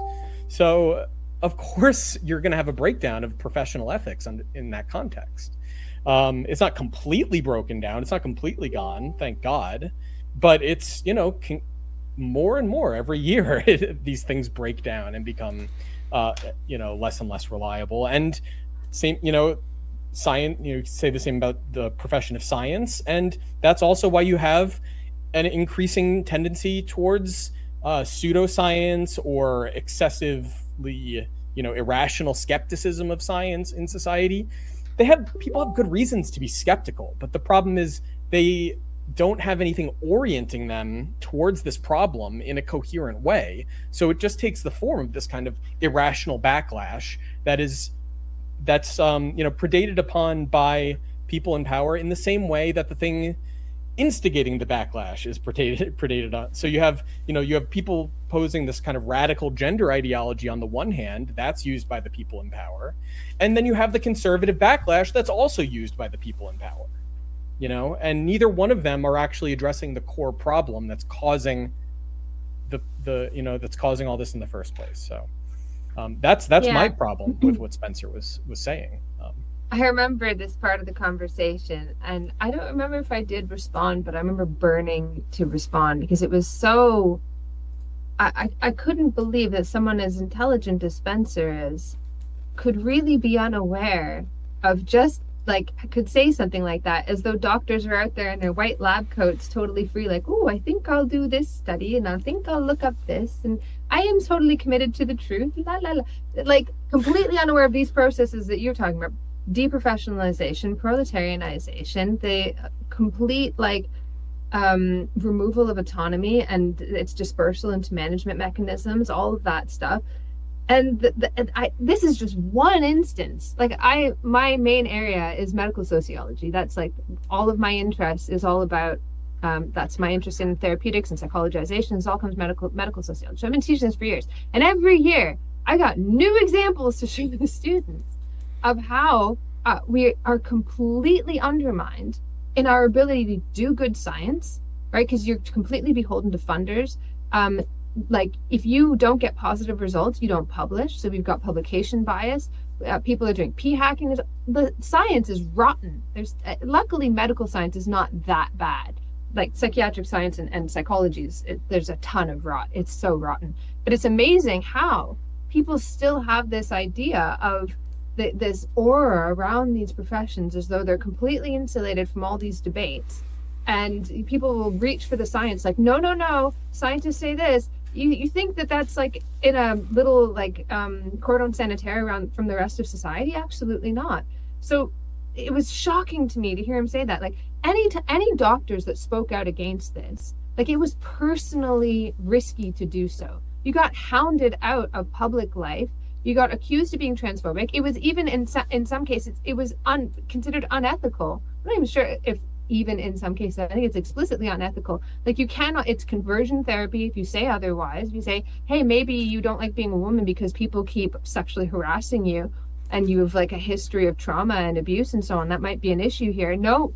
So of course you're going to have a breakdown of professional ethics in that context. It's not completely broken down. It's not completely gone, thank God, but it's, you know, more and more every year, these things break down and become, you know, less and less reliable. And same, you know, science, you know, say the same about the profession of science. And that's also why you have an increasing tendency towards pseudoscience or excessively, you know, irrational skepticism of science in society. People have good reasons to be skeptical, but the problem is they don't have anything orienting them towards this problem in a coherent way. So it just takes the form of this kind of irrational backlash that's you know, predated upon by people in power in the same way that the thing instigating the backlash is predated on. So you have people posing this kind of radical gender ideology on the one hand, that's used by the people in power, and then you have the conservative backlash that's also used by the people in power, you know, and neither one of them are actually addressing the core problem that's causing that's causing all this in the first place. So that's my problem with what Spencer was saying. I remember this part of the conversation, and I don't remember if I did respond, but I remember burning to respond because it was so, I couldn't believe that someone as intelligent as Spencer is could really be unaware of just like, could say something like that as though doctors are out there in their white lab coats totally free, like, oh, I think I'll do this study and I think I'll look up this and I am totally committed to the truth, la la la, like completely unaware of these processes that you're talking about. Deprofessionalization, proletarianization, the complete like removal of autonomy and its dispersal into management mechanisms, all of that stuff. And this is just one instance. Like my main area is medical sociology. That's like all of my interest is all about. That's my interest in therapeutics and psychologization. This all comes medical sociology. So I've been teaching this for years, and every year I got new examples to show the students of how we are completely undermined in our ability to do good science, right? Because you're completely beholden to funders. Like if you don't get positive results, you don't publish. So we've got publication bias. People are doing p-hacking. The science is rotten. There's luckily medical science is not that bad. Like psychiatric science and psychology there's a ton of rot. It's so rotten. But it's amazing how people still have this idea of this aura around these professions as though they're completely insulated from all these debates. And people will reach for the science like, no, scientists say this. You think that that's like in a little like cordon sanitaire around from the rest of society? Absolutely not. So it was shocking to me to hear him say that. Like any doctors that spoke out against this, like it was personally risky to do so. You got hounded out of public life. You got accused of being transphobic. It was even in some cases it was considered unethical. I'm not even sure if even in some cases, I think it's explicitly unethical. Like you cannot, it's conversion therapy. If you say otherwise, if you say, hey, maybe you don't like being a woman because people keep sexually harassing you and you have like a history of trauma and abuse and so on, that might be an issue here. No,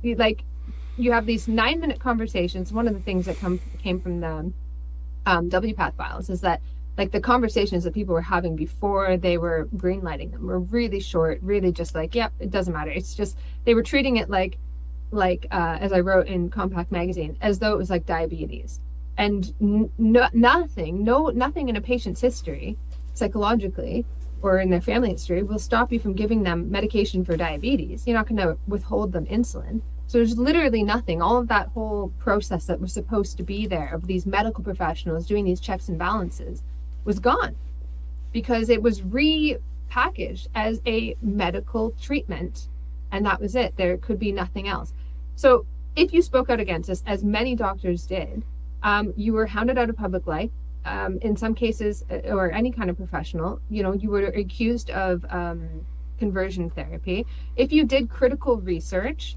like you have these 9-minute conversations. One of the things that came from the WPATH files is that like the conversations that people were having before they were greenlighting them were really short, really just like, yep, it doesn't matter. It's just, they were treating it like as I wrote in Compact magazine, as though it was like diabetes, and nothing in a patient's history, psychologically or in their family history, will stop you from giving them medication for diabetes. You're not going to withhold them insulin. So there's literally nothing. All of that whole process that was supposed to be there of these medical professionals doing these checks and balances was gone because it was repackaged as a medical treatment. And that was it. There could be nothing else. So if you spoke out against this, as many doctors did, you were hounded out of public life. In some cases, or any kind of professional, you were accused of conversion therapy. If you did critical research,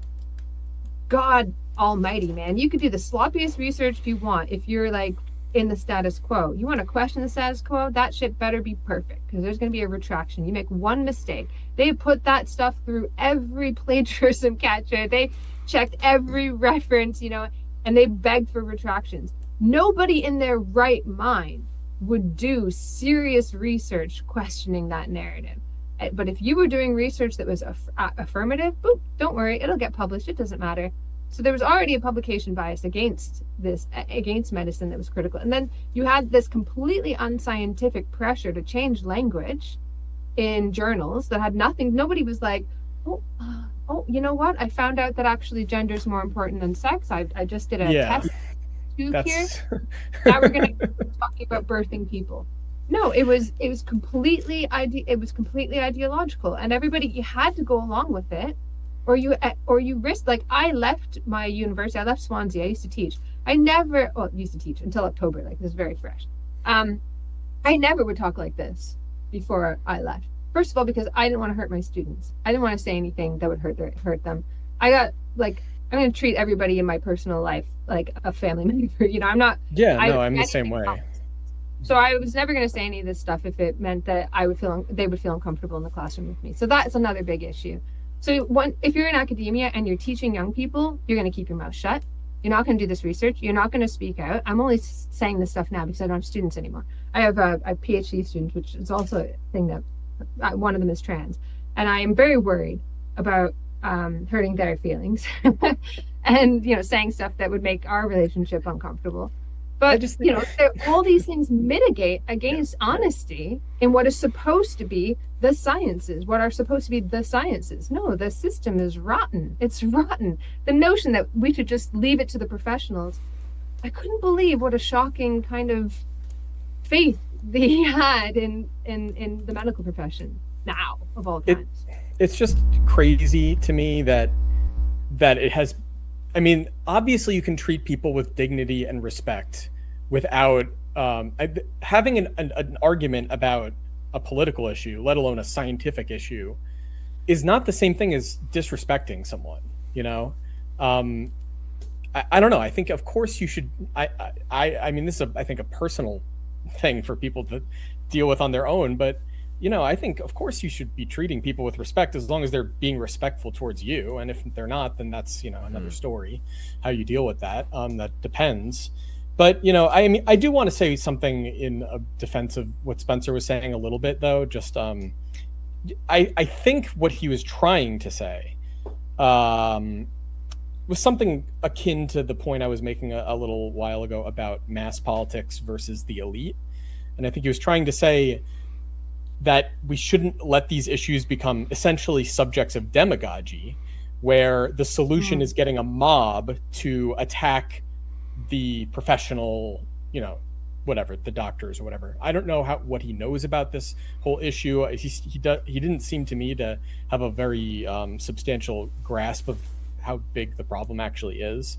God almighty, man, you could do the sloppiest research you want. If you're like in the status quo, you want to question the status quo, that shit better be perfect because there's going to be a retraction. You make one mistake, they put that stuff through every plagiarism catcher, they checked every reference, and they begged for retractions. Nobody in their right mind would do serious research questioning that narrative. But if you were doing research that was affirmative, boop, don't worry, it'll get published, it doesn't matter. So there was already a publication bias against medicine that was critical. And then you had this completely unscientific pressure to change language in journals that had nothing. Nobody was like, oh, you know what? I found out that actually gender is more important than sex. I just did a test tube here. Now we're going to be talking about birthing people. No, it was completely ideological, and everybody, you had to go along with it, or you risked. Like I left my university, I left Swansea. I used to teach. Used to teach until October. Like this is very fresh. I never would talk like this before I left. First of all, because I didn't want to hurt my students. I didn't want to say anything that would hurt them. I got like, I'm going to treat everybody in my personal life like a family member. I'm not. Yeah, no, I'm the same way. So I was never going to say any of this stuff if it meant that they would feel uncomfortable in the classroom with me. So that's another big issue. So if you're in academia and you're teaching young people, you're going to keep your mouth shut. You're not going to do this research. You're not going to speak out. I'm only saying this stuff now because I don't have students anymore. I have a PhD student, which is also a thing that one of them is trans. And I am very worried about hurting their feelings and, saying stuff that would make our relationship uncomfortable. But, all these things mitigate against honesty in what is supposed to be the sciences, what are supposed to be the sciences. No, the system is rotten. It's rotten. The notion that we should just leave it to the professionals. I couldn't believe what a shocking kind of faith they had in the medical profession now, of all times. It's just crazy to me that it has... I mean, obviously you can treat people with dignity and respect without having an argument about a political issue, let alone a scientific issue, is not the same thing as disrespecting someone, I don't know. I think, of course, you should... I mean, this is, I think, a personal thing for people to deal with on their own, but I think, of course, you should be treating people with respect as long as they're being respectful towards you. And if they're not, then that's, another story. How you deal with that, that depends. But, I mean, I do want to say something in defense of what Spencer was saying a little bit, though. Just, I think what he was trying to say was something akin to the point I was making a little while ago about mass politics versus the elite. And I think he was trying to say that we shouldn't let these issues become essentially subjects of demagogy, where the solution is getting a mob to attack the professional, whatever, the doctors or whatever. I don't know what he knows about this whole issue. He didn't seem to me to have a very substantial grasp of how big the problem actually is.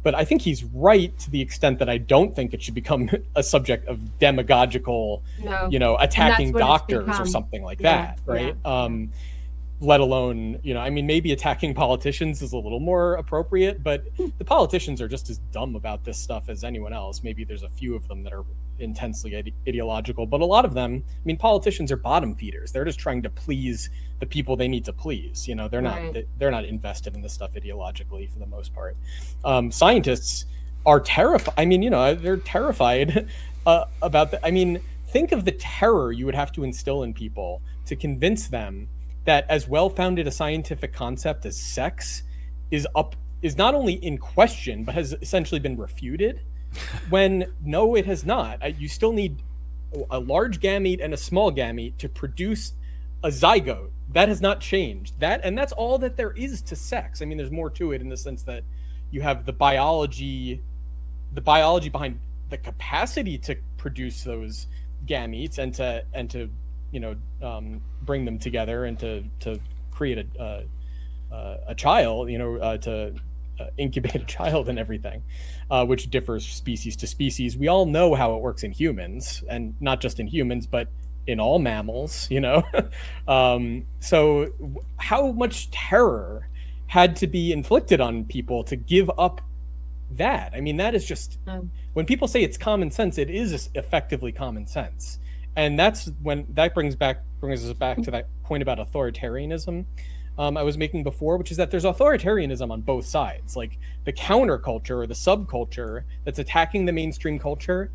But I think he's right to the extent that I don't think it should become a subject of demagogical, attacking doctors or something like that, right? Let alone, I mean, maybe attacking politicians is a little more appropriate, but the politicians are just as dumb about this stuff as anyone else. Maybe there's a few of them that are intensely ideological, but a lot of them, I mean, politicians are bottom feeders. They're just trying to please the people they need to please. They're not invested in this stuff ideologically for the most part. Scientists are terrified. I mean, they're terrified about the, I mean, think of the terror you would have to instill in people to convince them that as well-founded a scientific concept as sex is not only in question, but has essentially been refuted, when no, it has not. You still need a large gamete and a small gamete to produce a zygote. That has not changed. And that's all that there is to sex. I mean, there's more to it in the sense that you have the biology behind the capacity to produce those gametes and to bring them together and to create a child, to incubate a child and everything, which differs species to species. We all know how it works in humans, and not just in humans, but in all mammals, So how much terror had to be inflicted on people to give up that? I mean, that is just, when people say it's common sense, it is effectively common sense. And that's when that brings us back to that point about authoritarianism I was making before, which is that there's authoritarianism on both sides. Like the counterculture or the subculture that's attacking the mainstream culture,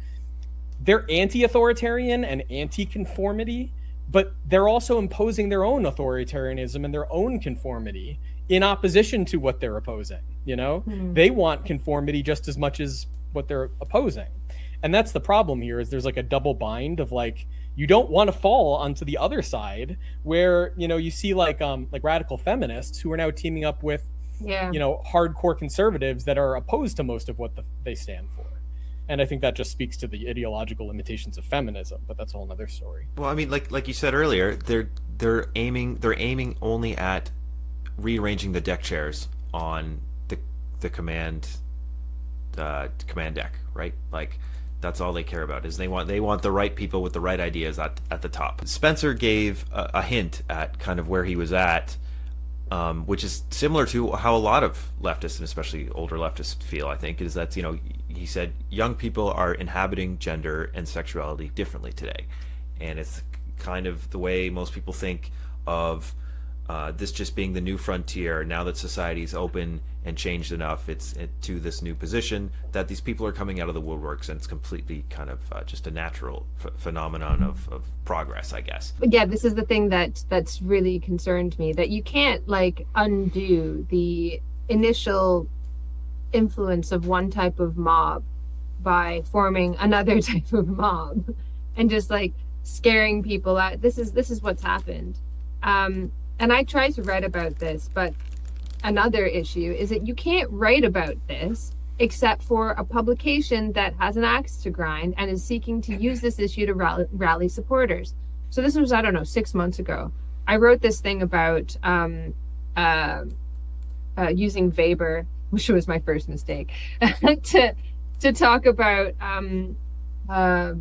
they're anti-authoritarian and anti-conformity, but they're also imposing their own authoritarianism and their own conformity in opposition to what they're opposing. They want conformity just as much as what they're opposing. And that's the problem here, is there's like a double bind of like, you don't want to fall onto the other side where, you see like radical feminists who are now teaming up with, hardcore conservatives that are opposed to most of what they stand for. And I think that just speaks to the ideological limitations of feminism, but that's a whole nother story. Well, I mean, like you said earlier, they're aiming only at rearranging the deck chairs on the command deck, right? Like, that's all they care about, is they want the right people with the right ideas at the top. Spencer gave a hint at kind of where he was at, which is similar to how a lot of leftists, and especially older leftists, feel, I think, is that, he said young people are inhabiting gender and sexuality differently today. And it's kind of the way most people think of this just being the new frontier. Now that society's open and changed enough, it's to this new position that these people are coming out of the woodworks, and it's completely kind of just a natural phenomenon of progress, I guess. Yeah, this is the thing that's really concerned me, that you can't like undo the initial influence of one type of mob by forming another type of mob and just like scaring people out. This is what's happened. And I tried to write about this, but another issue is that you can't write about this except for a publication that has an axe to grind and is seeking to use this issue to rally supporters. So this was, 6 months ago. I wrote this thing about using Weber, which was my first mistake, to talk about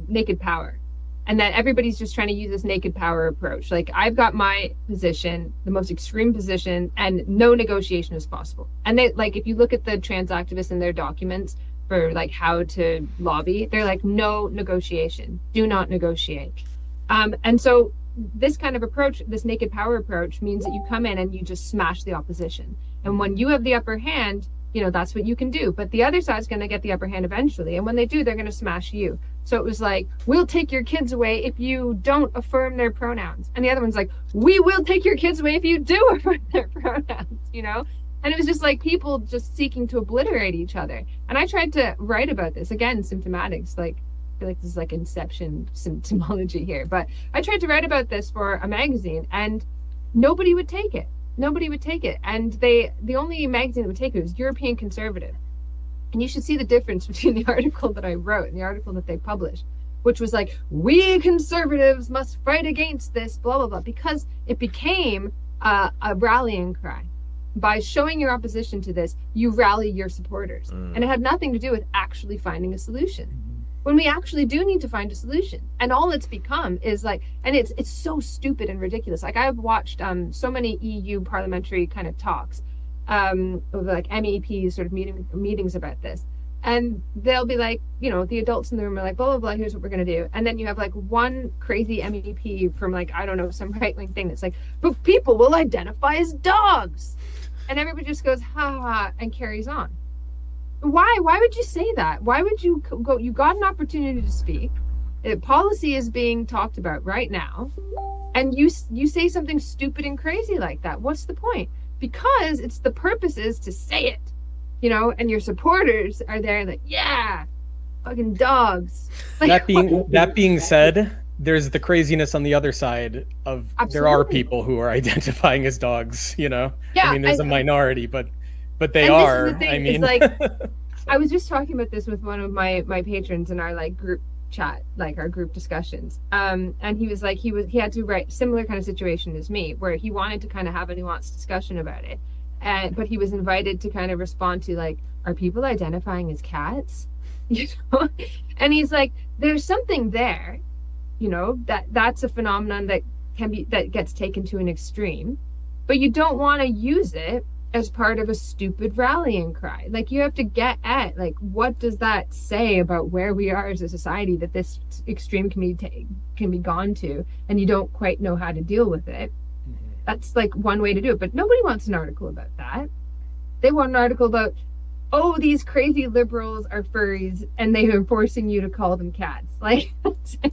naked power. And that everybody's just trying to use this naked power approach. Like, I've got my position, the most extreme position, and no negotiation is possible. And they, like, if you look at the trans activists in their documents for like how to lobby, they're like, no negotiation, do not negotiate. And so this kind of approach, this naked power approach, means that you come in and you just smash the opposition. And when you have the upper hand, that's what you can do. But the other side's going to get the upper hand eventually. And when they do, they're going to smash you. So it was like, we'll take your kids away if you don't affirm their pronouns. And the other one's like, we will take your kids away if you do affirm their pronouns, And it was just like people just seeking to obliterate each other. And I tried to write about this, again, symptomatics, like, I feel like this is like Inception symptomology here. But I tried to write about this for a magazine and nobody would take it. Nobody would take it. And the only magazine that would take it was European Conservative. And you should see the difference between the article that I wrote and the article that they published, which was like, we conservatives must fight against this, blah, blah, blah, because it became a rallying cry. By showing your opposition to this, you rally your supporters. And it had nothing to do with actually finding a solution. When we actually do need to find a solution. And all it's become is like, and it's so stupid and ridiculous. Like I've watched so many EU parliamentary kind of talks, with like MEPs sort of meetings about this. And they'll be like, the adults in the room are like, blah, blah, blah, here's what we're going to do. And then you have like one crazy MEP from like, I don't know, some right-wing thing that's like, but people will identify as dogs. And everybody just goes, ha, ha, ha, and carries on. Why would you say that? Why would you go? You got an opportunity to speak. Policy is being talked about right now. And you say something stupid and crazy like that. What's the point? Because the purpose is to say it, and your supporters are there like, yeah, fucking dogs. Like, that being said, there's the craziness on the other side of Absolutely. There are people who are identifying as dogs, Yeah, I mean, there's a minority, but they and are. This is the thing, I mean, like, I was just talking about this with one of my patrons in our like group chat, like our group discussions. And he was like, he had to write similar kind of situation as me, where he wanted to kind of have a nuanced discussion about it. But he was invited to kind of respond to like, are people identifying as cats? And he's like, there's something there, that's a phenomenon that gets taken to an extreme, but you don't want to use it as part of a stupid rallying cry. Like you have to get at like, what does that say about where we are as a society that this extreme can be gone to, and you don't quite know how to deal with it. That's like one way to do it, but nobody wants an article about that. They want an article about, oh, these crazy liberals are furries and they are forcing you to call them cats. Like, that's it.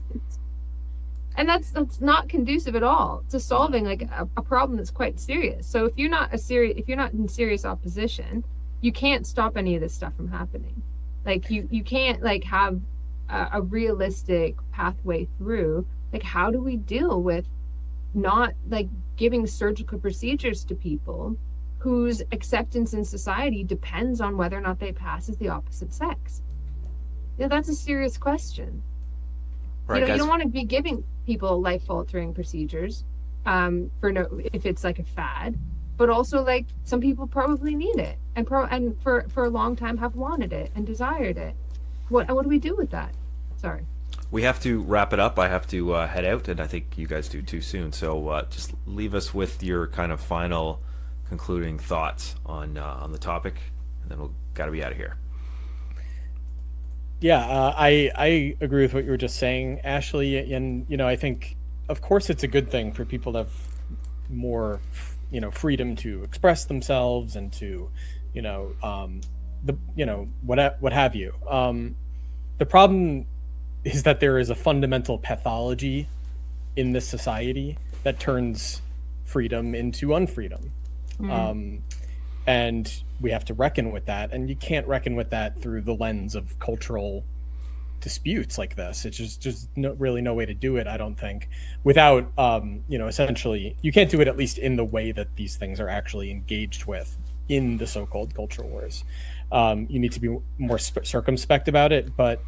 And that's not conducive at all to solving like a problem that's quite serious. So if you're not in serious opposition, you can't stop any of this stuff from happening. Like you can't like have a realistic pathway through. Like, how do we deal with not like giving surgical procedures to people whose acceptance in society depends on whether or not they pass as the opposite sex? That's a serious question. Right, you don't want to be giving people life-altering procedures if it's like a fad, but also like some people probably need it and for a long time have wanted it and desired it. What do we do with that? Sorry. We have to wrap it up. I have to head out, and I think you guys do too soon. So just leave us with your kind of final concluding thoughts on the topic, and then we'll gotta be out of here. Yeah, I agree with what you were just saying, Ashley. And, I think, of course, it's a good thing for people to have more, freedom to express themselves and to, what have you. The problem is that there is a fundamental pathology in this society that turns freedom into unfreedom. And we have to reckon with that, and you can't reckon with that through the lens of cultural disputes like this. It's just really no way to do it, I don't think, without essentially you can't do it at least in the way that these things are actually engaged with in the so-called cultural wars. You need to be more circumspect about it, but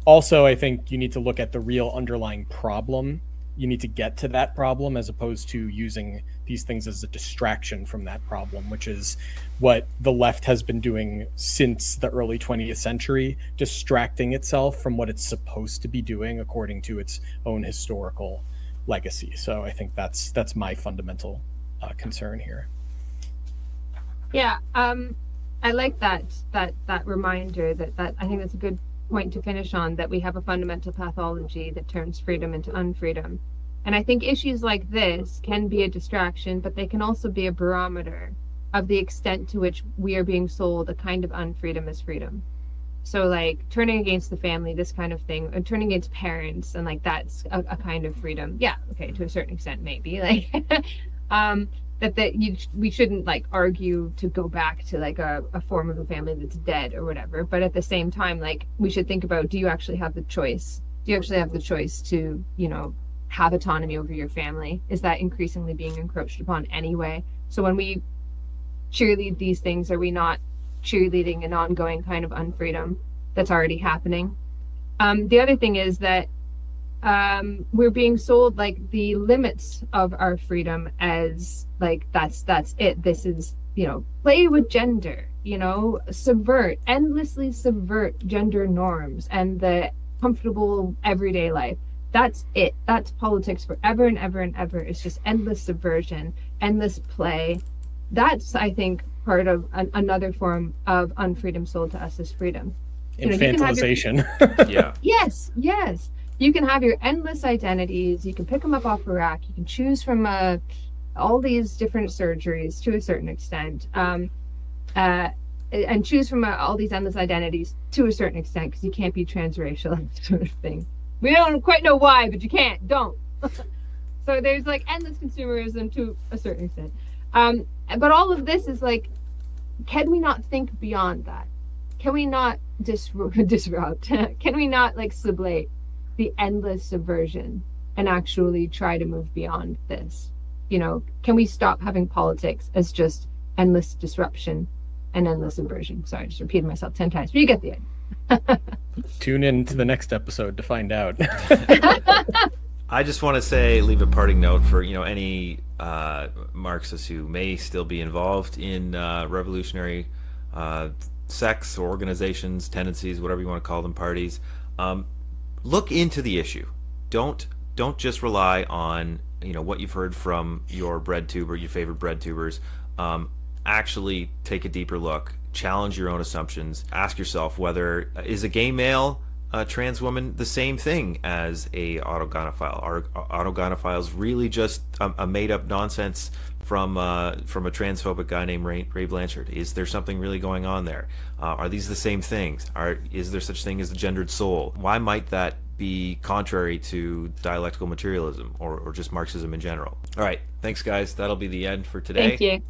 also I think you need to look at the real underlying problem. You need to get to that problem as opposed to using these things as a distraction from that problem, which is what the left has been doing since the early 20th century, distracting itself from what it's supposed to be doing according to its own historical legacy. So I think that's my fundamental concern here. Yeah, I like that reminder that I think that's a good point to finish on, that we have a fundamental pathology that turns freedom into unfreedom. And I think issues like this can be a distraction, but they can also be a barometer of the extent to which we are being sold a kind of unfreedom as freedom. So like turning against the family, this kind of thing, and turning against parents, and like that's a kind of freedom. Yeah, okay, to a certain extent, maybe. Like we shouldn't like argue to go back to like a form of a family that's dead or whatever. But at the same time, like we should think about, do you actually have the choice? Do you actually have the choice to, you know, have autonomy over your family? Is that increasingly being encroached upon anyway? So when we cheerlead these things, are we not cheerleading an ongoing kind of unfreedom that's already happening? The other thing is that we're being sold like the limits of our freedom as like that's it. This is, you know, play with gender, you know, endlessly subvert gender norms and the comfortable everyday life. That's it. That's politics forever and ever and ever. It's just endless subversion, endless play. That's, I think, part of another form of unfreedom sold to us as freedom. Infantilization. Yeah. Yes. You can have your endless identities. You can pick them up off a rack. You can choose from all these different surgeries to a certain extent, and choose from all these endless identities to a certain extent, because you can't be transracial sort of thing. We don't quite know why, but you can't. Don't. So there's like endless consumerism to a certain extent. But all of this is like, can we not think beyond that? Can we not disrupt? Can we not like sublate the endless subversion and actually try to move beyond this? You know, can we stop having politics as just endless disruption and endless subversion? Sorry, I just repeated myself 10 times, but you get the idea. Tune in to the next episode to find out. I just want to say, leave a parting note for, you know, any Marxists who may still be involved in revolutionary sects or organizations, tendencies, whatever you want to call them, parties. Look into the issue. Don't just rely on, you know, what you've heard from your bread tuber, your favorite bread tubers. Actually take a deeper look. Challenge your own assumptions. Ask yourself whether is a gay male, a trans woman, the same thing as a autogynephile? Are autogynephiles really just a made-up nonsense from a transphobic guy named Ray Blanchard? Is there something really going on there? Are these the same things? Is there such thing as the gendered soul? Why might that be contrary to dialectical materialism or just Marxism in general? All right, thanks guys. That'll be the end for today. Thank you.